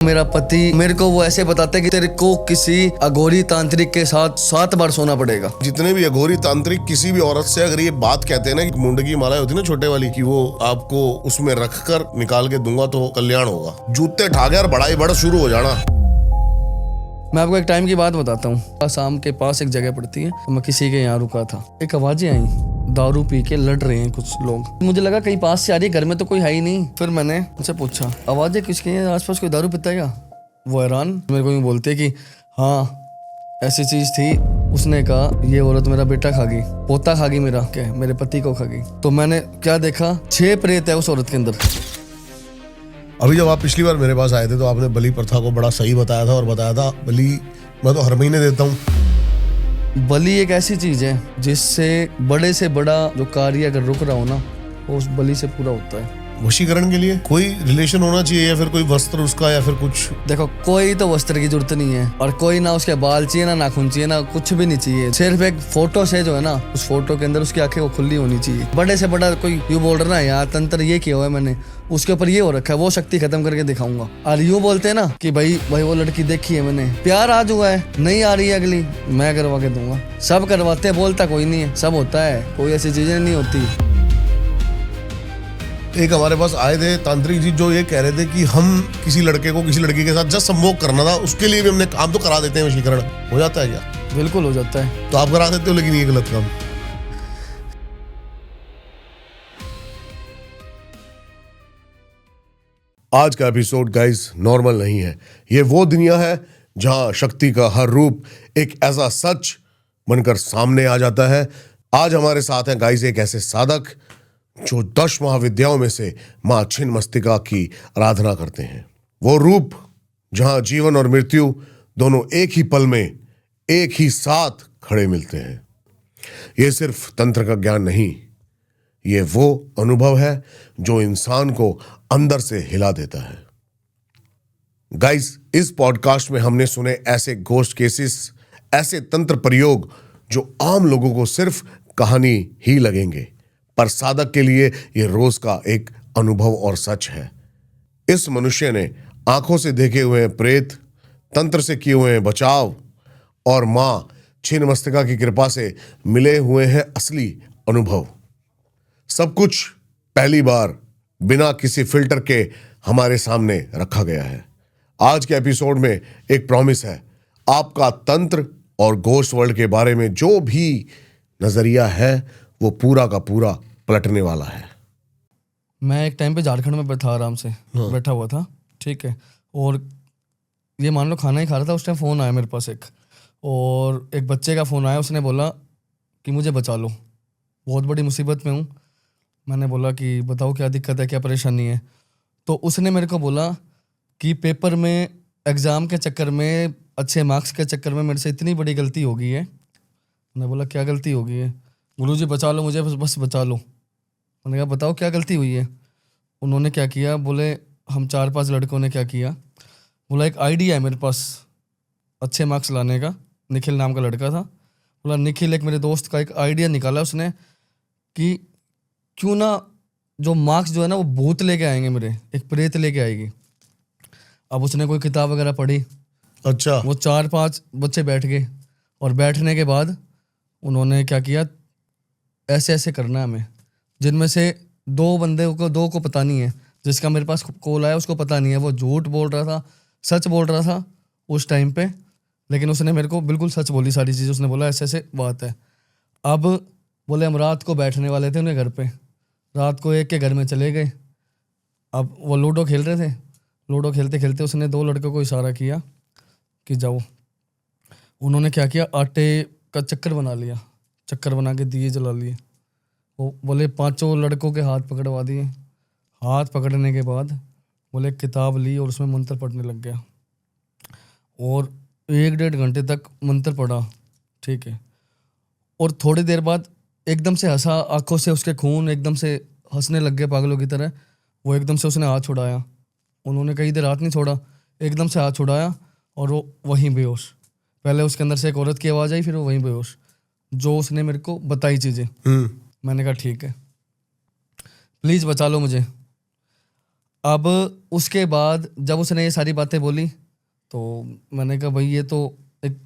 मेरा पति मेरे को वो ऐसे बताता है कि तेरे को किसी अघोरी तांत्रिक के साथ 7 बार सोना पड़ेगा। जितने भी अघोरी तांत्रिक किसी भी औरत से अगर ये बात कहते हैं ना कि मुंड की माला होती है ना छोटे वाली, कि वो आपको उसमें रखकर निकाल के दूंगा तो कल्याण होगा, जूते ठाके और बड़ाई बड़ा शुरू हो जाना। मैं आपको एक टाइम की बात बताता हूँ। शाम के पास एक जगह पड़ती है, तो मैं किसी के यहाँ रुका था। एक आवाजें आई, दारू पी के लड़ रहे हैं कुछ लोग। मुझे लगा कहीं पास से आ रही है, घर में तो कोई है ही नहीं। फिर मैंने उनसे पूछा आवाजें किसकी हैं, आसपास कोई दारू पीता है क्या? वो हैरान मेरे को यूँ बोलते कि हाँ ऐसी चीज थी। उसने कहा ये औरत मेरा बेटा खा गई, पोता खा गई, मेरा क्या मेरे पति को खा गई। तो मैंने क्या देखा, 6 प्रेत है उस औरत के अंदर। अभी जब आप पिछली बार मेरे पास आए थे तो आपने बलि प्रथा को बड़ा सही बताया था और बताया था बलि मैं तो हर महीने देता हूँ। बलि एक ऐसी चीज है जिससे बड़े से बड़ा जो कार्य अगर रुक रहा हो ना, वो उस बलि से पूरा होता है। वशीकरण के लिए कोई रिलेशन होना चाहिए या फिर कोई वस्त्र उसका या फिर कुछ? देखो कोई तो वस्त्र की जरूरत नहीं है और कोई ना उसके बाल चाहिए ना नाखून चाहिए ना कुछ भी नहीं चाहिए। सिर्फ एक फोटो से जो है ना, उस फोटो के अंदर उसकी आंखें वो खुली होनी चाहिए। बड़े से बड़ा कोई यूँ बोल रहा है यार तंत्र ये किया हुआ है मैंने, उसके ऊपर ये हो रखा है, वो शक्ति खत्म करके दिखाऊंगा। और यूँ बोलते हैं ना कि भाई वो लड़की देखी है मैंने, प्यार आज हुआ है, नहीं आ रही है अगली, मैं करवा के दूंगा। सब करवाते हैं, बोलता कोई नहीं है, सब होता है, कोई ऐसी चीजें नहीं होती। एक हमारे पास आए थे तांत्रिक जी जो ये कह रहे थे कि हम किसी लड़के को किसी लड़की के साथ जस्ट संभोग करना था, उसके लिए भी हमने काम तो करा देते हैं। वशीकरण हो जाता है क्या? बिल्कुल हो जाता है। तो आप करा देते हो, लेकिन ये गलत काम। आज का एपिसोड गाइस नॉर्मल नहीं है। ये वो दुनिया है जहां शक्ति का हर रूप एक ऐसा सच बनकर सामने आ जाता है। आज हमारे साथ हैं गाइस एक ऐसे साधक जो 10 महाविद्याओं में से मां छिन्नमस्तिका की आराधना करते हैं। वो रूप जहां जीवन और मृत्यु दोनों एक ही पल में एक ही साथ खड़े मिलते हैं। ये सिर्फ तंत्र का ज्ञान नहीं, ये वो अनुभव है जो इंसान को अंदर से हिला देता है। गाइस, इस पॉडकास्ट में हमने सुने ऐसे घोस्ट केसेस, ऐसे तंत्र प्रयोग जो आम लोगों को सिर्फ कहानी ही लगेंगे, पर साधक के लिए यह रोज का एक अनुभव और सच है। इस मनुष्य ने आंखों से देखे हुए प्रेत, तंत्र से किए हुए बचाव और मां छिन्नमस्तिका की कृपा से मिले हुए हैं असली अनुभव। सब कुछ पहली बार बिना किसी फिल्टर के हमारे सामने रखा गया है। आज के एपिसोड में एक प्रॉमिस है, आपका तंत्र और घोस्ट वर्ल्ड के बारे में जो भी नजरिया है वो पूरा का पूरा पलटने वाला है। मैं एक टाइम पे झारखंड में बैठा आराम से बैठा हुआ था, ठीक है, और ये मान लो खाना ही खा रहा था। उस टाइम फ़ोन आया मेरे पास एक, और एक बच्चे का फ़ोन आया। उसने बोला कि मुझे बचा लो, बहुत बड़ी मुसीबत में हूँ। मैंने बोला कि बताओ क्या दिक्कत है, क्या परेशानी है। तो उसने मेरे को बोला कि पेपर में एग्ज़ाम के चक्कर में, अच्छे मार्क्स के चक्कर में मेरे से इतनी बड़ी गलती हो गई है। मैंने बोला क्या गलती हो गई है? गुरुजी बचा लो मुझे, बस बचा लो। मैंने कहा बताओ क्या गलती हुई है। उन्होंने क्या किया, बोले हम 4-5 लड़कों ने क्या किया, बोला एक आइडिया है मेरे पास अच्छे मार्क्स लाने का। निखिल नाम का लड़का था। बोला निखिल, एक मेरे दोस्त का एक आइडिया निकाला उसने कि क्यों ना जो मार्क्स जो है ना वो भूत लेके आएंगे मेरे, एक प्रेत लेके आएगी। अब उसने कोई किताब वगैरह पढ़ी। अच्छा। वो 4-5 बच्चे बैठ गए, और बैठने के बाद उन्होंने क्या किया, ऐसे ऐसे करना है हमें। जिनमें से 2 को पता नहीं है, जिसका मेरे पास कॉल आया उसको पता नहीं है। वो झूठ बोल रहा था, सच बोल रहा था उस टाइम पे, लेकिन उसने मेरे को बिल्कुल सच बोली सारी चीज़। उसने बोला ऐसे ऐसे बात है। अब बोले हम रात को बैठने वाले थे उन्हें घर पे, रात को एक के घर में चले गए। अब वो लूडो खेल रहे थे, लूडो खेलते खेलते उसने 2 लड़कों को इशारा किया कि जाओ। उन्होंने क्या किया, आटे का चक्कर बना लिया, चक्कर बना के दिए जला लिए। वो बोले 5 लड़कों के हाथ पकड़वा दिए। हाथ पकड़ने के बाद बोले किताब ली और उसमें मंत्र पढ़ने लग गया, और 1-1.5 घंटे तक मंत्र पढ़ा, ठीक है। और थोड़ी देर बाद एकदम से हंसा, आंखों से उसके खून एकदम से हंसने लग गए पागलों की तरह। वो एकदम से उसने हाथ छुड़ाया। उन्होंने कई देर हाथ नहीं छोड़ा, एकदम से हाथ छुड़ाया और वो वहीं बेहोश। पहले उसके अंदर से एक औरत की आवाज़ आई, फिर वो वहीं बेहोश, जो उसने मेरे को बताई चीज़ें। मैंने कहा ठीक है, प्लीज़ बचा लो मुझे। अब उसके बाद जब उसने ये सारी बातें बोली तो मैंने कहा भाई ये तो एक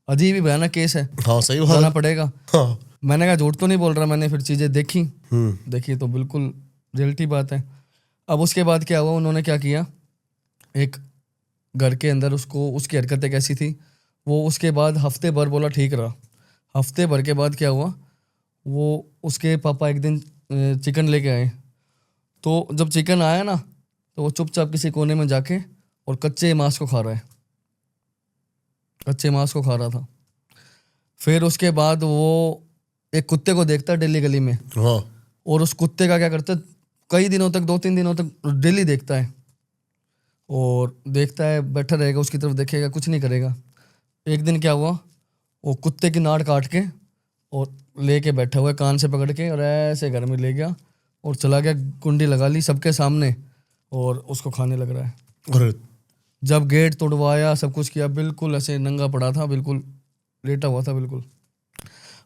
अजीब ही भयानक केस है, हाँ सही बात जाना है। पड़ेगा। हाँ। मैंने कहा झूठ तो नहीं बोल रहा, मैंने फिर चीज़ें देखी हम्म। देखी तो बिल्कुल रियलिटी बात है। अब उसके बाद क्या हुआ, उन्होंने क्या किया, एक घर के अंदर उसको, उसकी हरकतें कैसी थी, वो उसके बाद हफ्ते भर बोला ठीक रहा। हफ्ते भर के बाद क्या हुआ, वो उसके पापा एक दिन चिकन लेके आए। तो जब चिकन आया ना तो वो चुपचाप किसी कोने में जाके और कच्चे मांस को खा रहा है, कच्चे मांस को खा रहा था। फिर उसके बाद वो एक कुत्ते को देखता है डेली गली में, हाँ। और उस कुत्ते का क्या करता है, कई दिनों तक, 2-3 दिनों तक डेली देखता है, और देखता है, बैठा रहेगा, उसकी तरफ देखेगा, कुछ नहीं करेगा। एक दिन क्या हुआ, वो कुत्ते की नाड़ काट के और लेके बैठा हुआ है कान से पकड़ के, और ऐसे घर में ले गया और चला गया, कुंडी लगा ली सबके सामने और उसको खाने लग रहा है। अरे जब गेट तोड़वाया, सब कुछ किया, बिल्कुल ऐसे नंगा पड़ा था, बिल्कुल लेटा हुआ था बिल्कुल।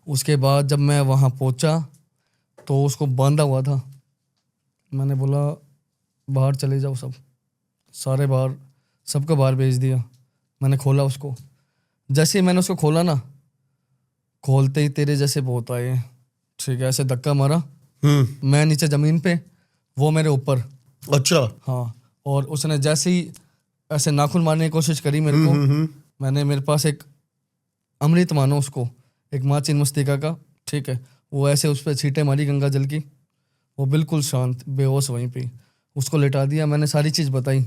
उसके बाद जब मैं वहाँ पहुँचा तो उसको बांधा हुआ था। मैंने बोला बाहर चले जाओ सब, सारे बाहर, सबको बाहर भेज दिया। मैंने खोला उसको, जैसे ही मैंने उसको खोला ना, खोलते ही तेरे जैसे बहुत आए, ठीक है, ऐसे धक्का मारा, मैं नीचे ज़मीन पे, वो मेरे ऊपर। अच्छा। हाँ, और उसने जैसे ही ऐसे नाखून मारने की कोशिश करी मेरे को, मैंने, मेरे पास एक अमृत मानो उसको, एक माँ छिन्नमस्तिका का, ठीक है, वो ऐसे उस पर छींटे मारी गंगा जल की, वो बिल्कुल शांत बेहोश वहीं पे, उसको लेटा दिया। मैंने सारी चीज़ बताई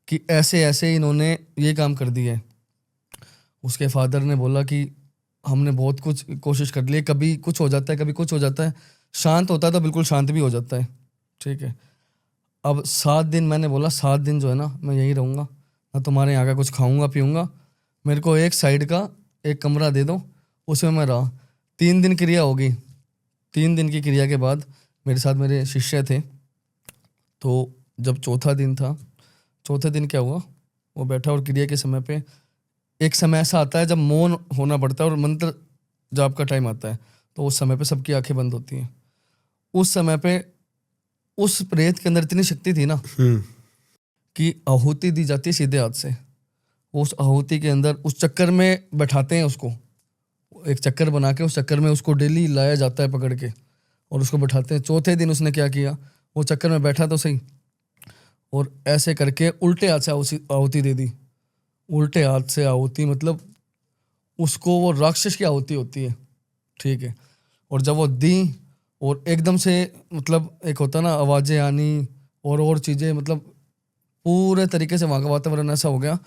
कि ऐसे ऐसे इन्होंने ये काम कर दिया है। उसके फादर ने बोला कि हमने बहुत कुछ कोशिश कर ली, कभी कुछ हो जाता है, कभी कुछ हो जाता है, शांत होता है तो बिल्कुल शांत भी हो जाता है, ठीक है। अब 7 दिन, मैंने बोला 7 दिन जो है ना मैं यहीं रहूँगा, ना तुम्हारे यहाँ का कुछ खाऊंगा पीऊँगा, मेरे को एक साइड का एक कमरा दे दो, उसमें मैं रहा। 3 दिन क्रिया होगी, 3 दिन की क्रिया के बाद मेरे साथ मेरे शिष्य थे। तो जब चौथा दिन था, चौथे दिन क्या हुआ, वो बैठा और क्रिया के समय पे एक समय ऐसा आता है जब मौन होना पड़ता है और मंत्र जाप का टाइम आता है, तो उस समय पे सबकी आंखें बंद होती हैं। उस समय पे उस प्रेत के अंदर इतनी शक्ति थी ना कि आहुति दी जाती है सीधे हाथ से। उस आहुति के अंदर उस चक्कर में बैठाते हैं उसको, एक चक्कर बना के उस चक्कर में उसको डेली लाया जाता है पकड़ के, और उसको बैठाते हैं। चौथे दिन उसने क्या किया, वो चक्कर में बैठा तो सही, और ऐसे करके उल्टे हाथ से आहुति दे दी। उल्टे हाथ से आहुति मतलब उसको, वो राक्षस की आहुति होती है, ठीक है। और जब वो दी और एकदम से, मतलब एक होता ना आवाज़ें आनी और चीज़ें, मतलब पूरे तरीके से वहाँ का वातावरण ऐसा हो गया।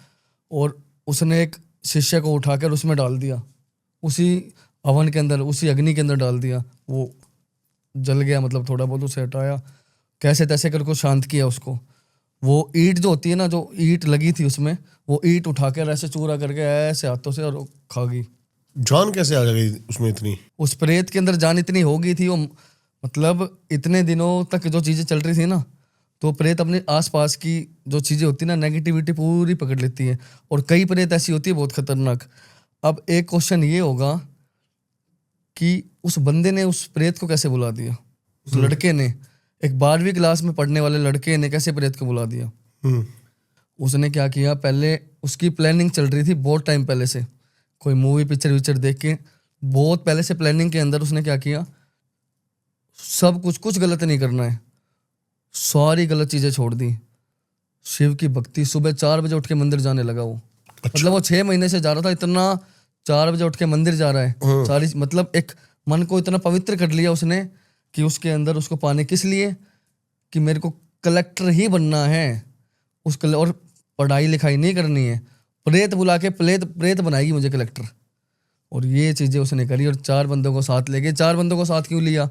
और उसने एक शिष्य को उठाकर उसमें डाल दिया, उसी हवन के अंदर, उसी अग्नि के अंदर डाल दिया। वो जल गया, मतलब थोड़ा बहुत उसे हटाया, कैसे तैसे करके शांत किया उसको। वो ईंट जो होती है ना, जो ईंट लगी थी उसमें, वो ईंट उठाकर ऐसे चूरा करके ऐसे हाथों से और खा गई। जान कैसे आ गई उसमें इतनी? उस प्रेत के अंदर जान इतनी हो गई थी, वो मतलब इतने दिनों तक जो चीज़ें चल रही थी ना, तो प्रेत अपने आसपास की जो चीज़ें होती है ना, नेगेटिविटी पूरी पकड़ लेती है। और कई प्रेत ऐसी होती है बहुत खतरनाक। अब एक क्वेश्चन ये होगा कि उस बंदे ने उस प्रेत को कैसे बुला दिया, उस लड़के ने, एक 12वीं क्लास में पढ़ने वाले लड़के ने कैसे प्रेत को बुला दिया। उसने क्या किया, पहले उसकी प्लानिंग चल रही थी बहुत टाइम पहले से, कोई मूवी पिक्चर विक्चर देख के बहुत पहले से प्लानिंग के अंदर उसने क्या किया, सब कुछ गलत नहीं करना है, सारी गलत चीज़ें छोड़ दी। शिव की भक्ति, सुबह 4 बजे उठ के मंदिर जाने लगा वो। मतलब वो 6 महीने से जा रहा था, इतना 4 बजे उठ के मंदिर जा रहा है। सारी, मतलब एक मन को इतना पवित्र कर लिया उसने कि उसके अंदर उसको पाने किस लिए, कि मेरे को कलेक्टर ही बनना है, और पढ़ाई लिखाई नहीं करनी है, प्रेत बुला के प्रेत बनाएगी मुझे कलेक्टर। और ये चीज़ें उसने करी, और 4 बंदों को साथ ले गए। 4 बंदों को साथ क्यों लिया,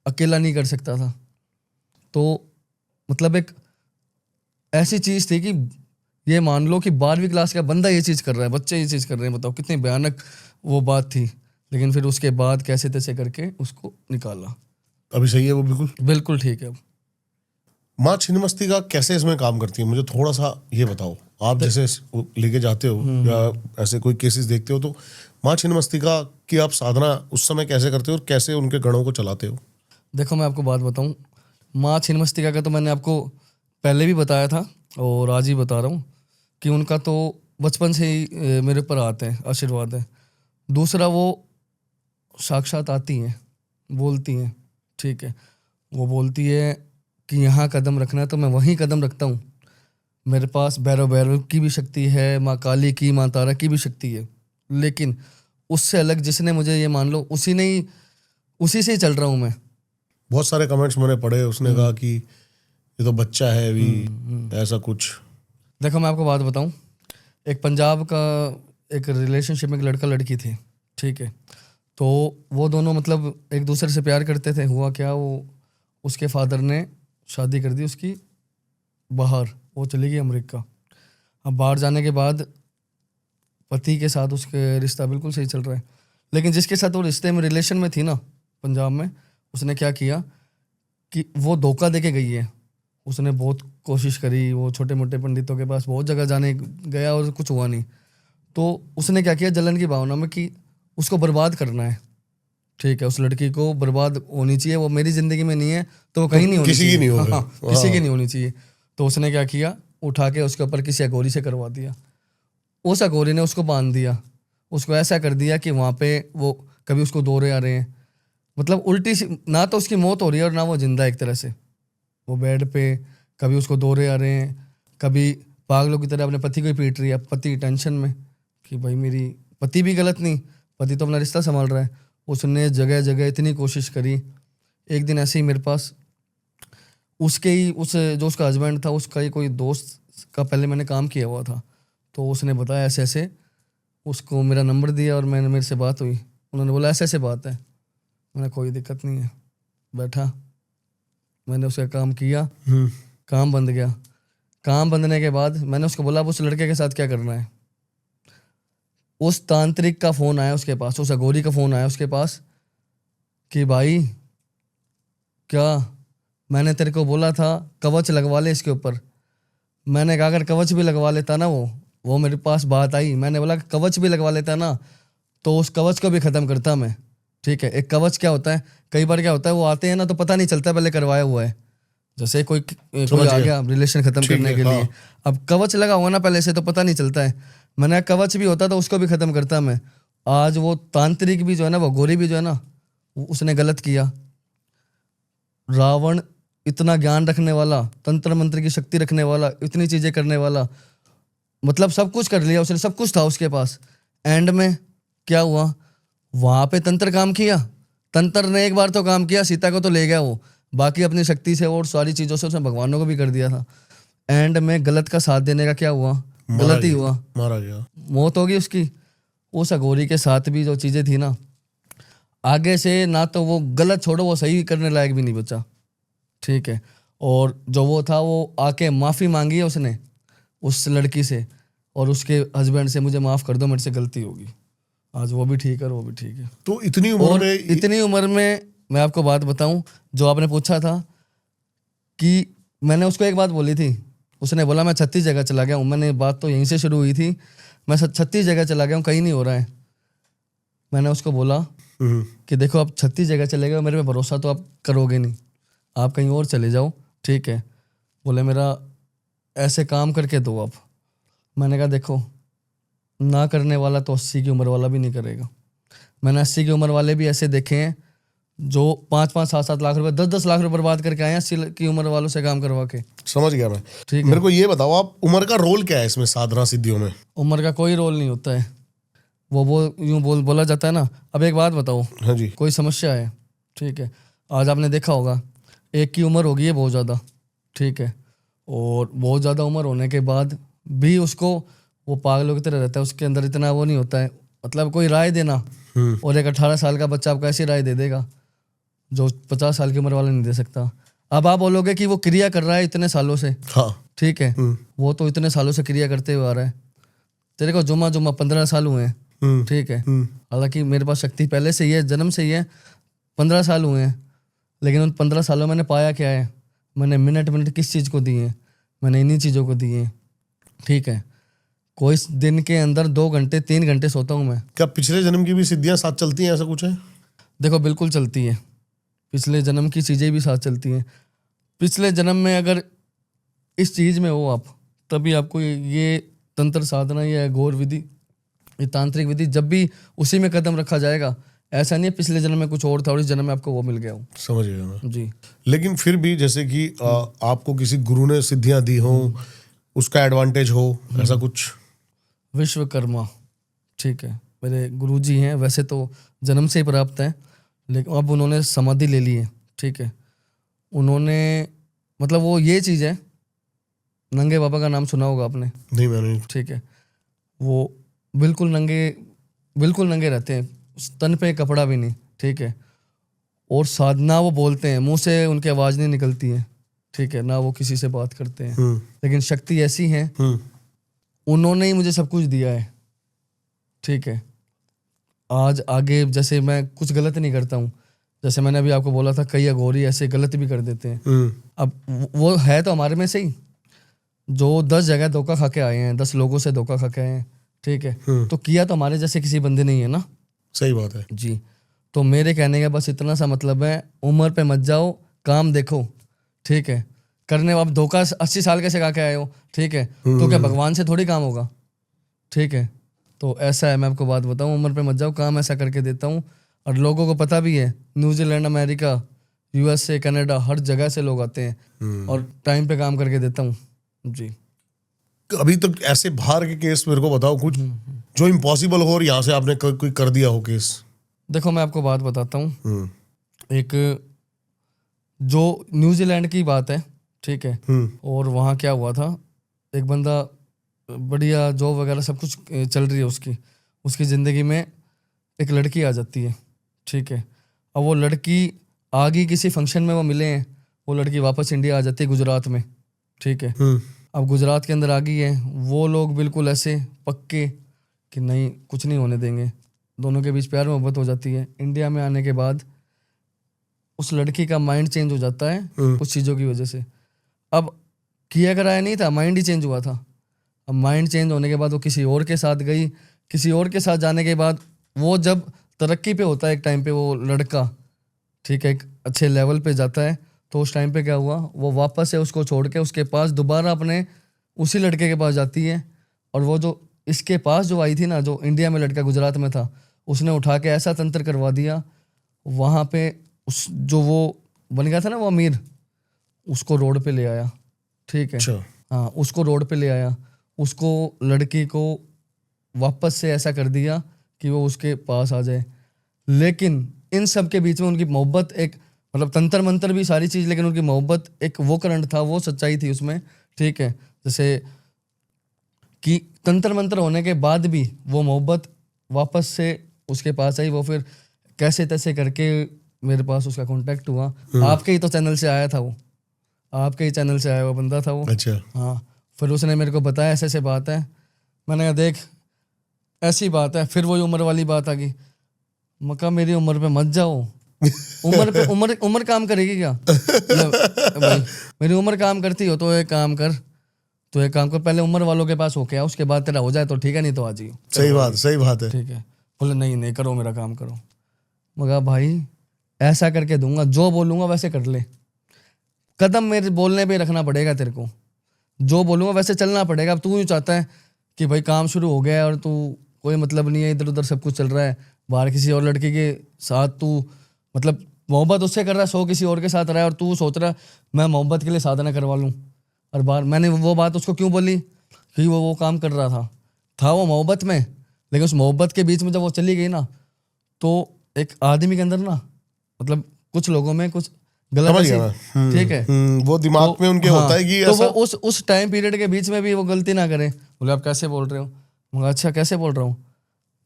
अकेला नहीं कर सकता था। तो मतलब एक ऐसी चीज़ थी कि ये मान लो कि 12वीं क्लास का बंदा ये चीज़ कर रहा है, बच्चे ये चीज़ कर रहे हैं, बताओ कितनी भयानक वो बात थी। लेकिन फिर उसके बाद कैसे तैसे करके उसको निकाला। अभी सही है वो? बिल्कुल बिल्कुल ठीक है। माँ छिन्नमस्तिका कैसे इसमें काम करती है, मुझे थोड़ा सा ये बताओ। आप जैसे लेके जाते हो या ऐसे कोई केसेस देखते हो, तो माँ छिन्नमस्तिका की आप साधना उस समय कैसे करते हो और कैसे उनके गणों को चलाते हो? देखो मैं आपको बात बताऊं, माँ छिन्नमस्तिका का तो मैंने आपको पहले भी बताया था और आज ही बता रहा हूँ कि उनका तो बचपन से ही मेरे ऊपर आते हैं, आशीर्वाद है। दूसरा, वो साक्षात आती हैं, बोलती हैं, ठीक है। वो बोलती है कि यहाँ कदम रखना है तो मैं वहीं कदम रखता हूँ। मेरे पास भैरव भैरव की भी शक्ति है, माँ काली की, माँ तारा की भी शक्ति है, लेकिन उससे अलग जिसने मुझे, ये मान लो, उसी से ही चल रहा हूँ मैं। बहुत सारे कमेंट्स मैंने पढ़े, उसने कहा कि ये तो बच्चा है अभी, ऐसा कुछ। देखो मैं आपको बात बताऊं, एक पंजाब का एक रिलेशनशिप में एक लड़का लड़की थे, ठीक है। तो वो दोनों मतलब एक दूसरे से प्यार करते थे। हुआ क्या, वो उसके फादर ने शादी कर दी उसकी बाहर, वो चली गई अमेरिका। अब बाहर जाने के बाद पति के साथ उसके रिश्ता बिल्कुल सही चल रहा है, लेकिन जिसके साथ वो रिश्ते में, रिलेशन में थी ना पंजाब में, उसने क्या किया कि वो धोखा दे के गई है। उसने बहुत कोशिश करी, वो छोटे मोटे पंडितों के पास बहुत जगह जाने गया और कुछ हुआ नहीं। तो उसने क्या किया, जलन की भावना में, कि उसको बर्बाद करना है, ठीक है। उस लड़की को बर्बाद होनी चाहिए, वो मेरी ज़िंदगी में नहीं है तो वो कहीं नहीं होनी किसी की चाहिए, नहीं होगी। हाँ, किसी की नहीं होनी चाहिए। तो उसने क्या किया, उठा के उसके ऊपर किसी अघोरी से करवा दिया। उस अघोरी ने उसको बांध दिया, उसको ऐसा कर दिया कि वहाँ पे वो कभी उसको दौरे आ रहे हैं, मतलब उल्टी सी, ना तो उसकी मौत हो रही है और ना वो जिंदा है एक तरह से। वो बेड पे कभी उसको दौरे आ रहे हैं, कभी पागलों की तरह अपने पति को ही पीट रही है। पति टेंशन में कि भाई मेरी, पति भी गलत नहीं, पति तो अपना रिश्ता संभाल रहा है। उसने जगह जगह इतनी कोशिश करी। एक दिन ऐसे ही मेरे पास उसके ही, उस जो उसका हस्बैंड था, उसका ही कोई दोस्त का पहले मैंने काम किया हुआ था, तो उसने बताया ऐसे ऐसे, उसको मेरा नंबर दिया और मैंने, मेरे से बात हुई, उन्होंने बोला ऐसे ऐसे बात है। मैंने कोई दिक्कत नहीं है, बैठा, मैंने उसका काम किया, काम बंद गया। काम बंदने के बाद मैंने उसको बोला अब उस लड़के के साथ क्या करना है। उस तांत्रिक का फ़ोन आया उसके पास, उस अघोरी का फ़ोन आया उसके पास कि भाई क्या, मैंने तेरे को बोला था कवच लगवा ले इसके ऊपर। मैंने कहा अगर कवच भी लगवा लेता ना, वो मेरे पास बात आई, मैंने बोला कवच भी लगवा लेता ना तो उस कवच को भी ख़त्म करता मैं, ठीक है। एक कवच क्या होता है, कई बार क्या होता है, वो आते हैं ना तो पता नहीं चलता पहले करवाया हुआ है। जैसे कोई आ गया रिलेशन खत्म करने के लिए, अब कवच लगा हुआ ना पहले से तो पता नहीं चलता है। मैंने कवच भी होता तो उसको भी खत्म करता मैं। आज वो तांत्रिक भी जो है ना, वो गोरी भी जो है ना, उसने गलत किया। रावण इतना ज्ञान रखने वाला, तंत्र मंत्र की शक्ति रखने वाला, इतनी चीजें करने वाला, मतलब सब कुछ कर लिया उसने, सब कुछ था उसके पास। एंड में क्या हुआ, वहां पे तंत्र काम किया, तंत्र ने एक बार तो काम किया, सीता को तो ले गया वो, बाकी अपनी शक्ति से और सारी चीजों से उसने भगवानों को भी कर दिया था। एंड में गलत का साथ देने का क्या हुआ, गलत ही हुआ, मारा गया, मौत होगी उसकी। उस अघोरी के साथ भी जो चीजें थी ना, आगे से ना तो वो गलत छोड़ो, वो सही करने लायक भी नहीं बचा, ठीक है। और जो वो था, वो आके माफी मांगी है उसने उस लड़की से और उसके हस्बैंड से, मुझे माफ कर दो, मेरे से गलती होगी। आज वो भी ठीक है और वो भी ठीक है। तो इतनी उम्र और में, इतनी उम्र में मैं आपको बात बताऊं, जो आपने पूछा था कि मैंने उसको एक बात बोली थी, उसने बोला मैं 36 जगह चला गया हूँ। मैंने, बात तो यहीं से शुरू हुई थी, मैं 36 जगह चला गया हूँ, कहीं नहीं हो रहा है। मैंने उसको बोला कि देखो आप 36 जगह चले गए, मेरे पे भरोसा तो आप करोगे नहीं, आप कहीं और चले जाओ, ठीक है। बोले मेरा ऐसे काम करके दो आप। मैंने कहा देखो, ना करने वाला तो 80 की उम्र वाला भी नहीं करेगा। मैंने 80 की उम्र वाले भी ऐसे देखे हैं जो 5-5, 7-7 लाख रुपए, 10-10 लाख रुपए बर्बाद करके आए हैं 80 की उम्र वालों से काम करवा के। समझ गया मैं। ठीक है, मेरे को ये बताओ, आप उम्र का रोल क्या है इसमें साधना सिद्धियों में? उम्र का कोई रोल नहीं होता है, वो यूँ बोला जाता है ना। अब एक बात बताओ, हाँ जी, कोई समस्या है, ठीक है, आज आपने देखा होगा एक की उम्र होगी है बहुत ज़्यादा, ठीक है, और बहुत ज़्यादा उम्र होने के बाद भी उसको, वो पागलों की तरह रहता है, उसके अंदर इतना वो नहीं होता है, मतलब कोई राय देना। और एक 18 साल का बच्चा आपको ऐसी राय दे देगा जो 50 साल की उम्र वाला नहीं दे सकता। अब आप बोलोगे कि वो क्रिया कर रहा है इतने सालों से, हाँ, ठीक है, वो तो इतने सालों से क्रिया करते हुए आ रहा है। तेरे को जुम्मा 15 साल हुए हैं, ठीक है, हालांकि मेरे पास शक्ति पहले से ही है, जन्म से ही है, 15 साल हुए हैं, लेकिन उन 15 सालों में मैंने पाया क्या है, मैंने मिनट मिनट किस चीज़ को दिए हैं, मैंने इन्हीं चीज़ों को दिए हैं, ठीक है। कोई दिन के अंदर 2 घंटे 3 घंटे सोता हूँ मैं। क्या पिछले जन्म की भी सिद्धियां साथ चलती हैं, ऐसा कुछ है? देखो बिल्कुल चलती है, पिछले जन्म की चीज़ें भी साथ चलती हैं। पिछले जन्म में अगर इस चीज़ में हो आप, तभी आपको ये तंत्र साधना, ये घोर विधि, ये तांत्रिक विधि, जब भी उसी में कदम रखा जाएगा, ऐसा नहीं है पिछले जन्म में कुछ और था और इस जन्म में आपको वो मिल गया हो। समझ गया मैं। जी। लेकिन फिर भी जैसे कि आपको किसी गुरु ने सिद्धियां दी हो, उसका एडवांटेज हो, ऐसा कुछ? विश्वकर्मा, ठीक है, मेरे गुरुजी हैं, वैसे तो जन्म से ही प्राप्त है, लेकिन अब उन्होंने समाधि ले ली है, ठीक है। उन्होंने मतलब वो ये चीज़ है, नंगे बाबा का नाम सुना होगा आपने, नहीं, मैंने। ठीक है। वो बिल्कुल नंगे रहते हैं, तन पे कपड़ा भी नहीं, ठीक है। और साधना वो बोलते हैं, मुंह से उनकी आवाज़ नहीं निकलती है, ठीक है, ना वो किसी से बात करते हैं, लेकिन शक्ति ऐसी है, उन्होंने ही मुझे सब कुछ दिया है, ठीक है। आज आगे जैसे मैं कुछ गलत नहीं करता हूँ, जैसे मैंने अभी आपको बोला था, कई अघोरी ऐसे गलत भी कर देते हैं। अब वो है तो हमारे में से ही, जो 10 जगह धोखा खा के आए हैं, 10 लोगों से धोखा खा के आए हैं, ठीक है, तो किया तो हमारे जैसे किसी बंदे नहीं है ना। सही बात है जी। तो मेरे कहने का बस इतना सा मतलब है, उम्र पे मत जाओ, काम देखो, ठीक है। करने अब धोखा 80 साल के सिखा के आए हो, ठीक है, तो क्या भगवान से थोड़ी काम होगा, ठीक है। तो ऐसा है, मैं आपको बात बताऊं, उम्र पे मत जाओ, काम ऐसा करके देता हूँ। और लोगों को पता भी है, न्यूजीलैंड, अमेरिका, USA, कनाडा, हर जगह से लोग आते हैं और टाइम पे काम करके देता हूँ। जी। अभी तक ऐसे बाहर के केस मेरे को बताओ कुछ जो इम्पॉसिबल हो और यहाँ से आपने कोई कर दिया हो केस। देखो मैं आपको बात बताता हूँ, एक जो न्यूजीलैंड की बात है, ठीक है, और वहाँ क्या हुआ था, एक बंदा बढ़िया जॉब वगैरह सब कुछ चल रही है उसकी ज़िंदगी में, एक लड़की आ जाती है, ठीक है। अब वो लड़की आ गई किसी फंक्शन में, वो मिले हैं, वो लड़की वापस इंडिया आ जाती है गुजरात में, ठीक है। अब गुजरात के अंदर आ गई है, वो लोग बिल्कुल ऐसे पक्के कि नहीं, कुछ नहीं होने देंगे, दोनों के बीच प्यार मोहब्बत हो जाती है। इंडिया में आने के बाद उस लड़की का माइंड चेंज हो जाता है कुछ चीज़ों की वजह से। अब किया कराया नहीं था, माइंड ही चेंज हुआ था। अब माइंड चेंज होने के बाद वो किसी और के साथ गई, किसी और के साथ जाने के बाद वो जब तरक्की पे होता है एक टाइम पे वो लड़का, ठीक है, एक अच्छे लेवल पे जाता है, तो उस टाइम पे क्या हुआ, वो वापस से उसको छोड़ के उसके पास दोबारा अपने उसी लड़के के पास जाती है। और वो जो इसके पास जो आई थी ना, जो इंडिया में लड़का गुजरात में था, उसने उठा के ऐसा तंत्र करवा दिया वहाँ पे, उस जो वो बन गया था ना वो अमीर, उसको रोड पे ले आया, ठीक है। हाँ, उसको रोड पे ले आया, उसको लड़की को वापस से ऐसा कर दिया कि वो उसके पास आ जाए। लेकिन इन सब के बीच में उनकी मोहब्बत, एक मतलब तंत्र मंत्र भी सारी चीज़, लेकिन उनकी मोहब्बत एक वो करंट था, वो सच्चाई थी उसमें, ठीक है। जैसे कि तंत्र मंत्र होने के बाद भी वो मोहब्बत वापस से उसके पास आई। वो फिर कैसे तैसे करके मेरे पास उसका कांटेक्ट हुआ, आपके ही तो चैनल से आया था वो, आपके ही चैनल से आया हुआ बंदा था वो। अच्छा। हाँ, फिर उसने मेरे को बताया ऐसे ऐसे बात है। मैंने कहा देख ऐसी बात है, फिर वही उम्र वाली बात आ गई। मैं कहा मेरी उम्र पे मत जाओ, उम्र पे उम्र काम करेगी क्या? भाई मेरी उम्र काम करती हो तो एक काम कर, पहले उम्र वालों के पास हो के आ, उसके बाद तेरा हो जाए तो ठीक है, नहीं तो आ जाइयो। सही बात है। ठीक है। बोले नहीं करो, मेरा काम करो। मगर भाई ऐसा करके दूंगा, जो बोलूंगा वैसे कर ले, कदम मेरे बोलने पे रखना पड़ेगा तेरे को, जो बोलूंगा वैसे चलना पड़ेगा। अब तू यूँ चाहता है कि भाई काम शुरू हो गया है और तू कोई मतलब नहीं है, इधर उधर सब कुछ चल रहा है, बाहर किसी और लड़के के साथ तू मतलब मोहब्बत उससे कर रहा है, 100 किसी और के साथ रहा है, और तू सोच रहा है मैं मोहब्बत के लिए साधना करवा लूँ। और बाहर मैंने वो बात उसको क्यों बोली कि वो काम कर रहा था वो मोहब्बत में, लेकिन उस मोहब्बत के बीच में जब वो चली गई ना, तो एक आदमी के अंदर ना मतलब कुछ लोगों में कुछ गलत है, ठीक है, वो दिमाग में उनके होता है कि तो ऐसा। वो उस टाइम पीरियड के बीच में भी वो गलती ना करे। बोले आप कैसे बोल रहे हो? मगर अच्छा कैसे बोल रहा हूँ?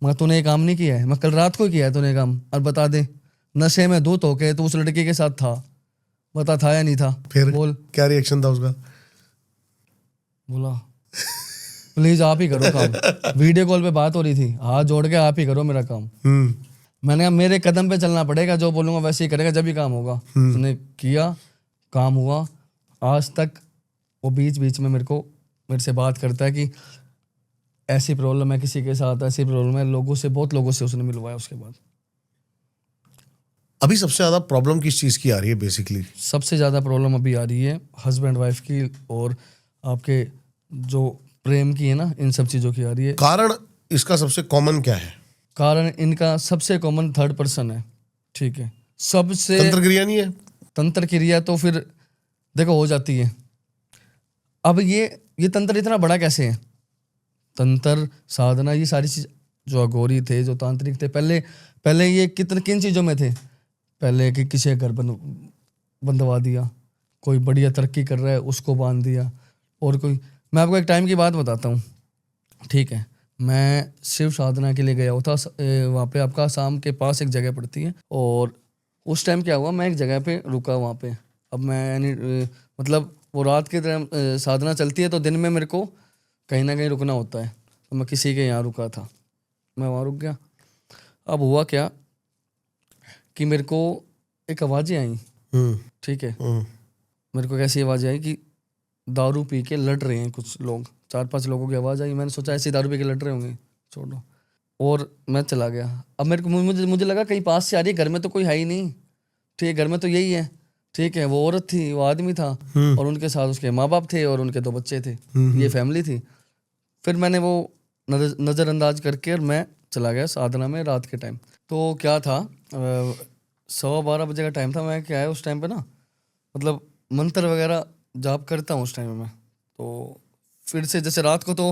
मगर तूने ये काम नहीं किया है, मैं कल रात को किया है तूने काम, और बता दे नशे में धूत होके तू उस लड़की के साथ था, बता था या नहीं था? फिर बोल क्या रिएक्शन था उसका? बोला प्लीज आप ही करो काम, वीडियो कॉल पे बात हो रही थी, हाथ जोड़ के आप ही करो मेरा काम। मैंने कहा मेरे कदम पे चलना पड़ेगा, जो बोलूंगा वैसे ही करेगा, जब भी काम होगा। उसने किया, काम हुआ। आज तक वो बीच बीच में मेरे से बात करता है कि ऐसी प्रॉब्लम है किसी के साथ, ऐसी प्रॉब्लम है, बहुत लोगों से उसने मिलवाया। उसके बाद अभी सबसे ज्यादा प्रॉब्लम किस चीज की आ रही है बेसिकली? सबसे ज़्यादा प्रॉब्लम अभी आ रही है हस्बैंड वाइफ की, और आपके जो प्रेम की है ना, इन सब चीज़ों की आ रही है। कारण इसका सबसे कॉमन क्या है? कारण इनका सबसे कॉमन थर्ड पर्सन है, ठीक है। सबसे तंत्र क्रिया नहीं है? तंत्र क्रिया तो फिर देखो हो जाती है। अब ये तंत्र इतना बड़ा कैसे है? तंत्र साधना ये सारी चीज, जो अघोरी थे, जो तांत्रिक थे, पहले पहले ये किन चीजों में थे? पहले कि किसी का घर बंधवा दिया, कोई बढ़िया तरक्की कर रहा है उसको बांध दिया, और कोई, मैं आपको एक टाइम की बात बताता हूँ, ठीक है। मैं शिव साधना के लिए गया होता वहाँ पे, आपका आसाम के पास एक जगह पड़ती है, और उस टाइम क्या हुआ, मैं एक जगह पे रुका वहाँ पे। अब मैं यानी मतलब वो रात के टाइम साधना चलती है, तो दिन में मेरे को कहीं ना कहीं रुकना होता है, तो मैं किसी के यहाँ रुका था, मैं वहाँ रुक गया। अब हुआ क्या कि मेरे को एक आवाज़ें आई, ठीक है। मेरे को कैसी आवाज़ आई कि दारू पी के लड़ रहे हैं कुछ लोग, 4-5 लोगों की आवाज़ आई। मैंने सोचा ऐसे दारू पी के लड़ रहे होंगे, छोड़ो, और मैं चला गया। अब मेरे को मुझे लगा कहीं पास से आ रही है, घर में तो कोई है ही नहीं, ठीक है, घर में तो यही है, ठीक है। वो औरत थी, वो आदमी था, और उनके साथ उसके माँ बाप थे और उनके 2 बच्चे थे, ये फैमिली थी। फिर मैंने वो नज़रअंदाज करके और मैं चला गया साधना में रात के टाइम। तो क्या था, 12:15 बजे का टाइम था। मैं क्या है उस टाइम पे ना, मतलब मंत्र वगैरह जाप करता हूँ उस टाइम में मैं। तो फिर से जैसे रात को तो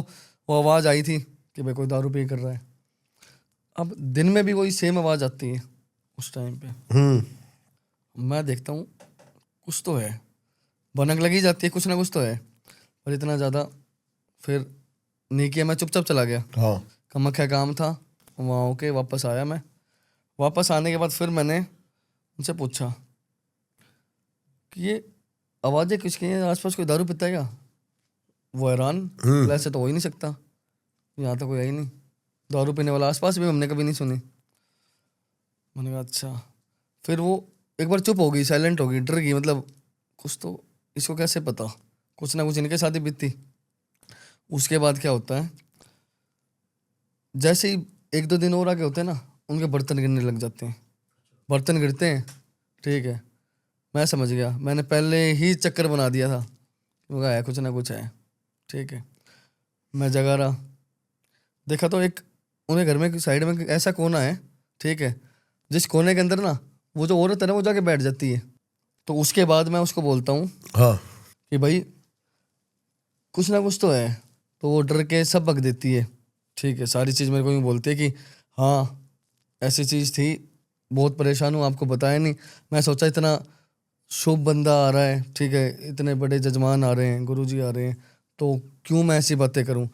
वो आवाज़ आई थी कि भाई कोई दारू पी कर रहा है। अब दिन में भी वही सेम आवाज़ आती है उस टाइम पे। मैं देखता हूँ कुछ तो है, भनक लगी जाती है, कुछ ना कुछ तो है, पर इतना ज़्यादा फिर नहीं किया। मैं चुपचाप चला गया। हाँ। कमख्या काम था, वहाँ होके वापस आया मैं। वापस आने के बाद फिर मैंने उनसे पूछा कि ये आवाज़ें किसकी हैं, आसपास कोई दारू पीता है क्या? वो हैरान, बोला ऐसे तो हो ही नहीं सकता, यहाँ तो कोई है ही नहीं, दारू पीने वाला आसपास भी हमने कभी नहीं सुनी। मैंने कहा अच्छा। फिर वो एक बार चुप हो गई, साइलेंट हो गई, डर गई, मतलब कुछ तो इसको कैसे पता, कुछ ना कुछ इनके साथ ही बीतती। उसके बाद क्या होता है, जैसे ही 1-2 दिन और आगे होते हैं ना, उनके बर्तन गिरने लग जाते हैं, बर्तन गिरते हैं, ठीक है। मैं समझ गया, मैंने पहले ही चक्कर बना दिया था, क्योंकि है कुछ ना कुछ है, ठीक है। मैं जगा रहा, देखा तो एक उन्हें घर में साइड में ऐसा कोना है, ठीक है, जिस कोने के अंदर ना वो जो औरत है ना वो जाके बैठ जाती है। तो उसके बाद मैं उसको बोलता हूँ हाँ। कि भाई कुछ ना कुछ तो है, तो वो डर के सब बक देती है, ठीक है। सारी चीज़ मेरे को यूँ बोलती है कि हाँ ऐसी चीज़ थी, बहुत परेशान हूँ, आपको बताया नहीं। मैं सोचा इतना शुभ बंदा आ रहा है, ठीक है, इतने बड़े जजमान आ रहे हैं, गुरुजी आ रहे हैं, तो क्यों मैं ऐसी बातें करूं।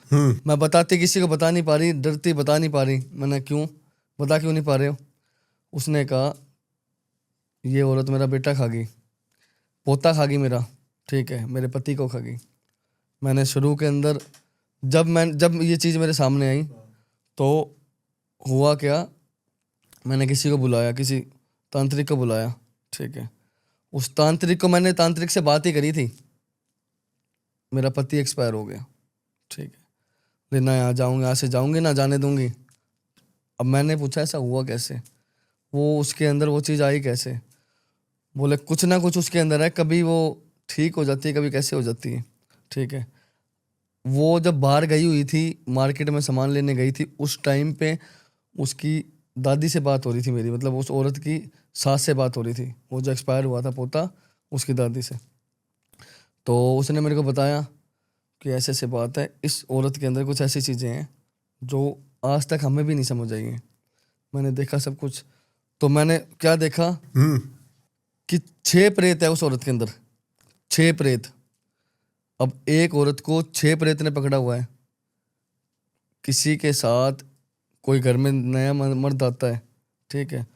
मैं बताती किसी को बता नहीं पा रही, डरती बता नहीं पा रही। मैंने क्यों नहीं पा रहे हो? उसने कहा ये औरत मेरा बेटा खा गई, पोता खा गई मेरा, ठीक है, मेरे पति को खा गई। मैंने शुरू के अंदर जब ये चीज़ मेरे सामने आई तो हुआ क्या, मैंने किसी को बुलाया, किसी तांत्रिक को बुलाया, ठीक है। उस तांत्रिक को मैंने तांत्रिक से बात ही करी थी, मेरा पति एक्सपायर हो गया, ठीक है, लेना यहाँ जाऊँगी, यहाँ से जाऊँगी ना जाने दूँगी। अब मैंने पूछा ऐसा हुआ कैसे, वो उसके अंदर वो चीज़ आई कैसे? बोले कुछ ना कुछ उसके अंदर है, कभी वो ठीक हो जाती है, कभी कैसे हो जाती है, ठीक है। वो जब बाहर गई हुई थी, मार्केट में सामान लेने गई थी, उस टाइम पे उसकी दादी से बात हो रही थी मेरी, मतलब उस औरत की सास से बात हो रही थी, वो जो एक्सपायर हुआ था पोता, उसकी दादी से। तो उसने मेरे को बताया कि ऐसे ऐसे बात है, इस औरत के अंदर कुछ ऐसी चीज़ें हैं जो आज तक हमें भी नहीं समझ आई हैं। मैंने देखा सब कुछ, तो मैंने क्या देखा कि 6 प्रेत है उस औरत के अंदर, 6 प्रेत। अब एक औरत को 6 प्रेत ने पकड़ा हुआ है। किसी के साथ कोई घर में नया मर्द आता है, ठीक है,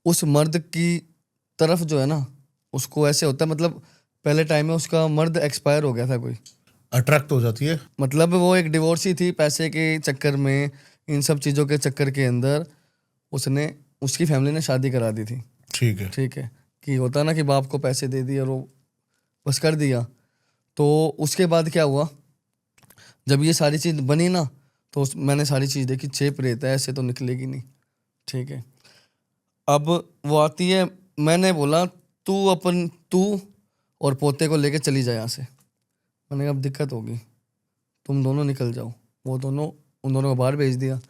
उस मर्द की तरफ जो है ना, उसको ऐसे होता है, मतलब पहले टाइम में उसका मर्द एक्सपायर हो गया था कोई, अट्रैक्ट हो जाती है। मतलब वो एक डिवोर्सी थी, पैसे के चक्कर में, इन सब चीज़ों के चक्कर के अंदर उसने, उसकी फैमिली ने शादी करा दी थी, ठीक है। ठीक है, कि होता ना कि बाप को पैसे दे दिए और वो बस कर दिया। तो उसके बाद क्या हुआ, जब ये सारी चीज़ बनी ना, तो मैंने सारी चीज़ देखी, 6 प्रेत है, ऐसे तो निकलेगी नहीं, ठीक है। अब वो आती है, मैंने बोला तू और पोते को लेके चली जाए यहाँ से। मैंने कहा अब दिक्कत होगी, तुम दोनों निकल जाओ। वो दोनों, उन दोनों को बाहर भेज दिया।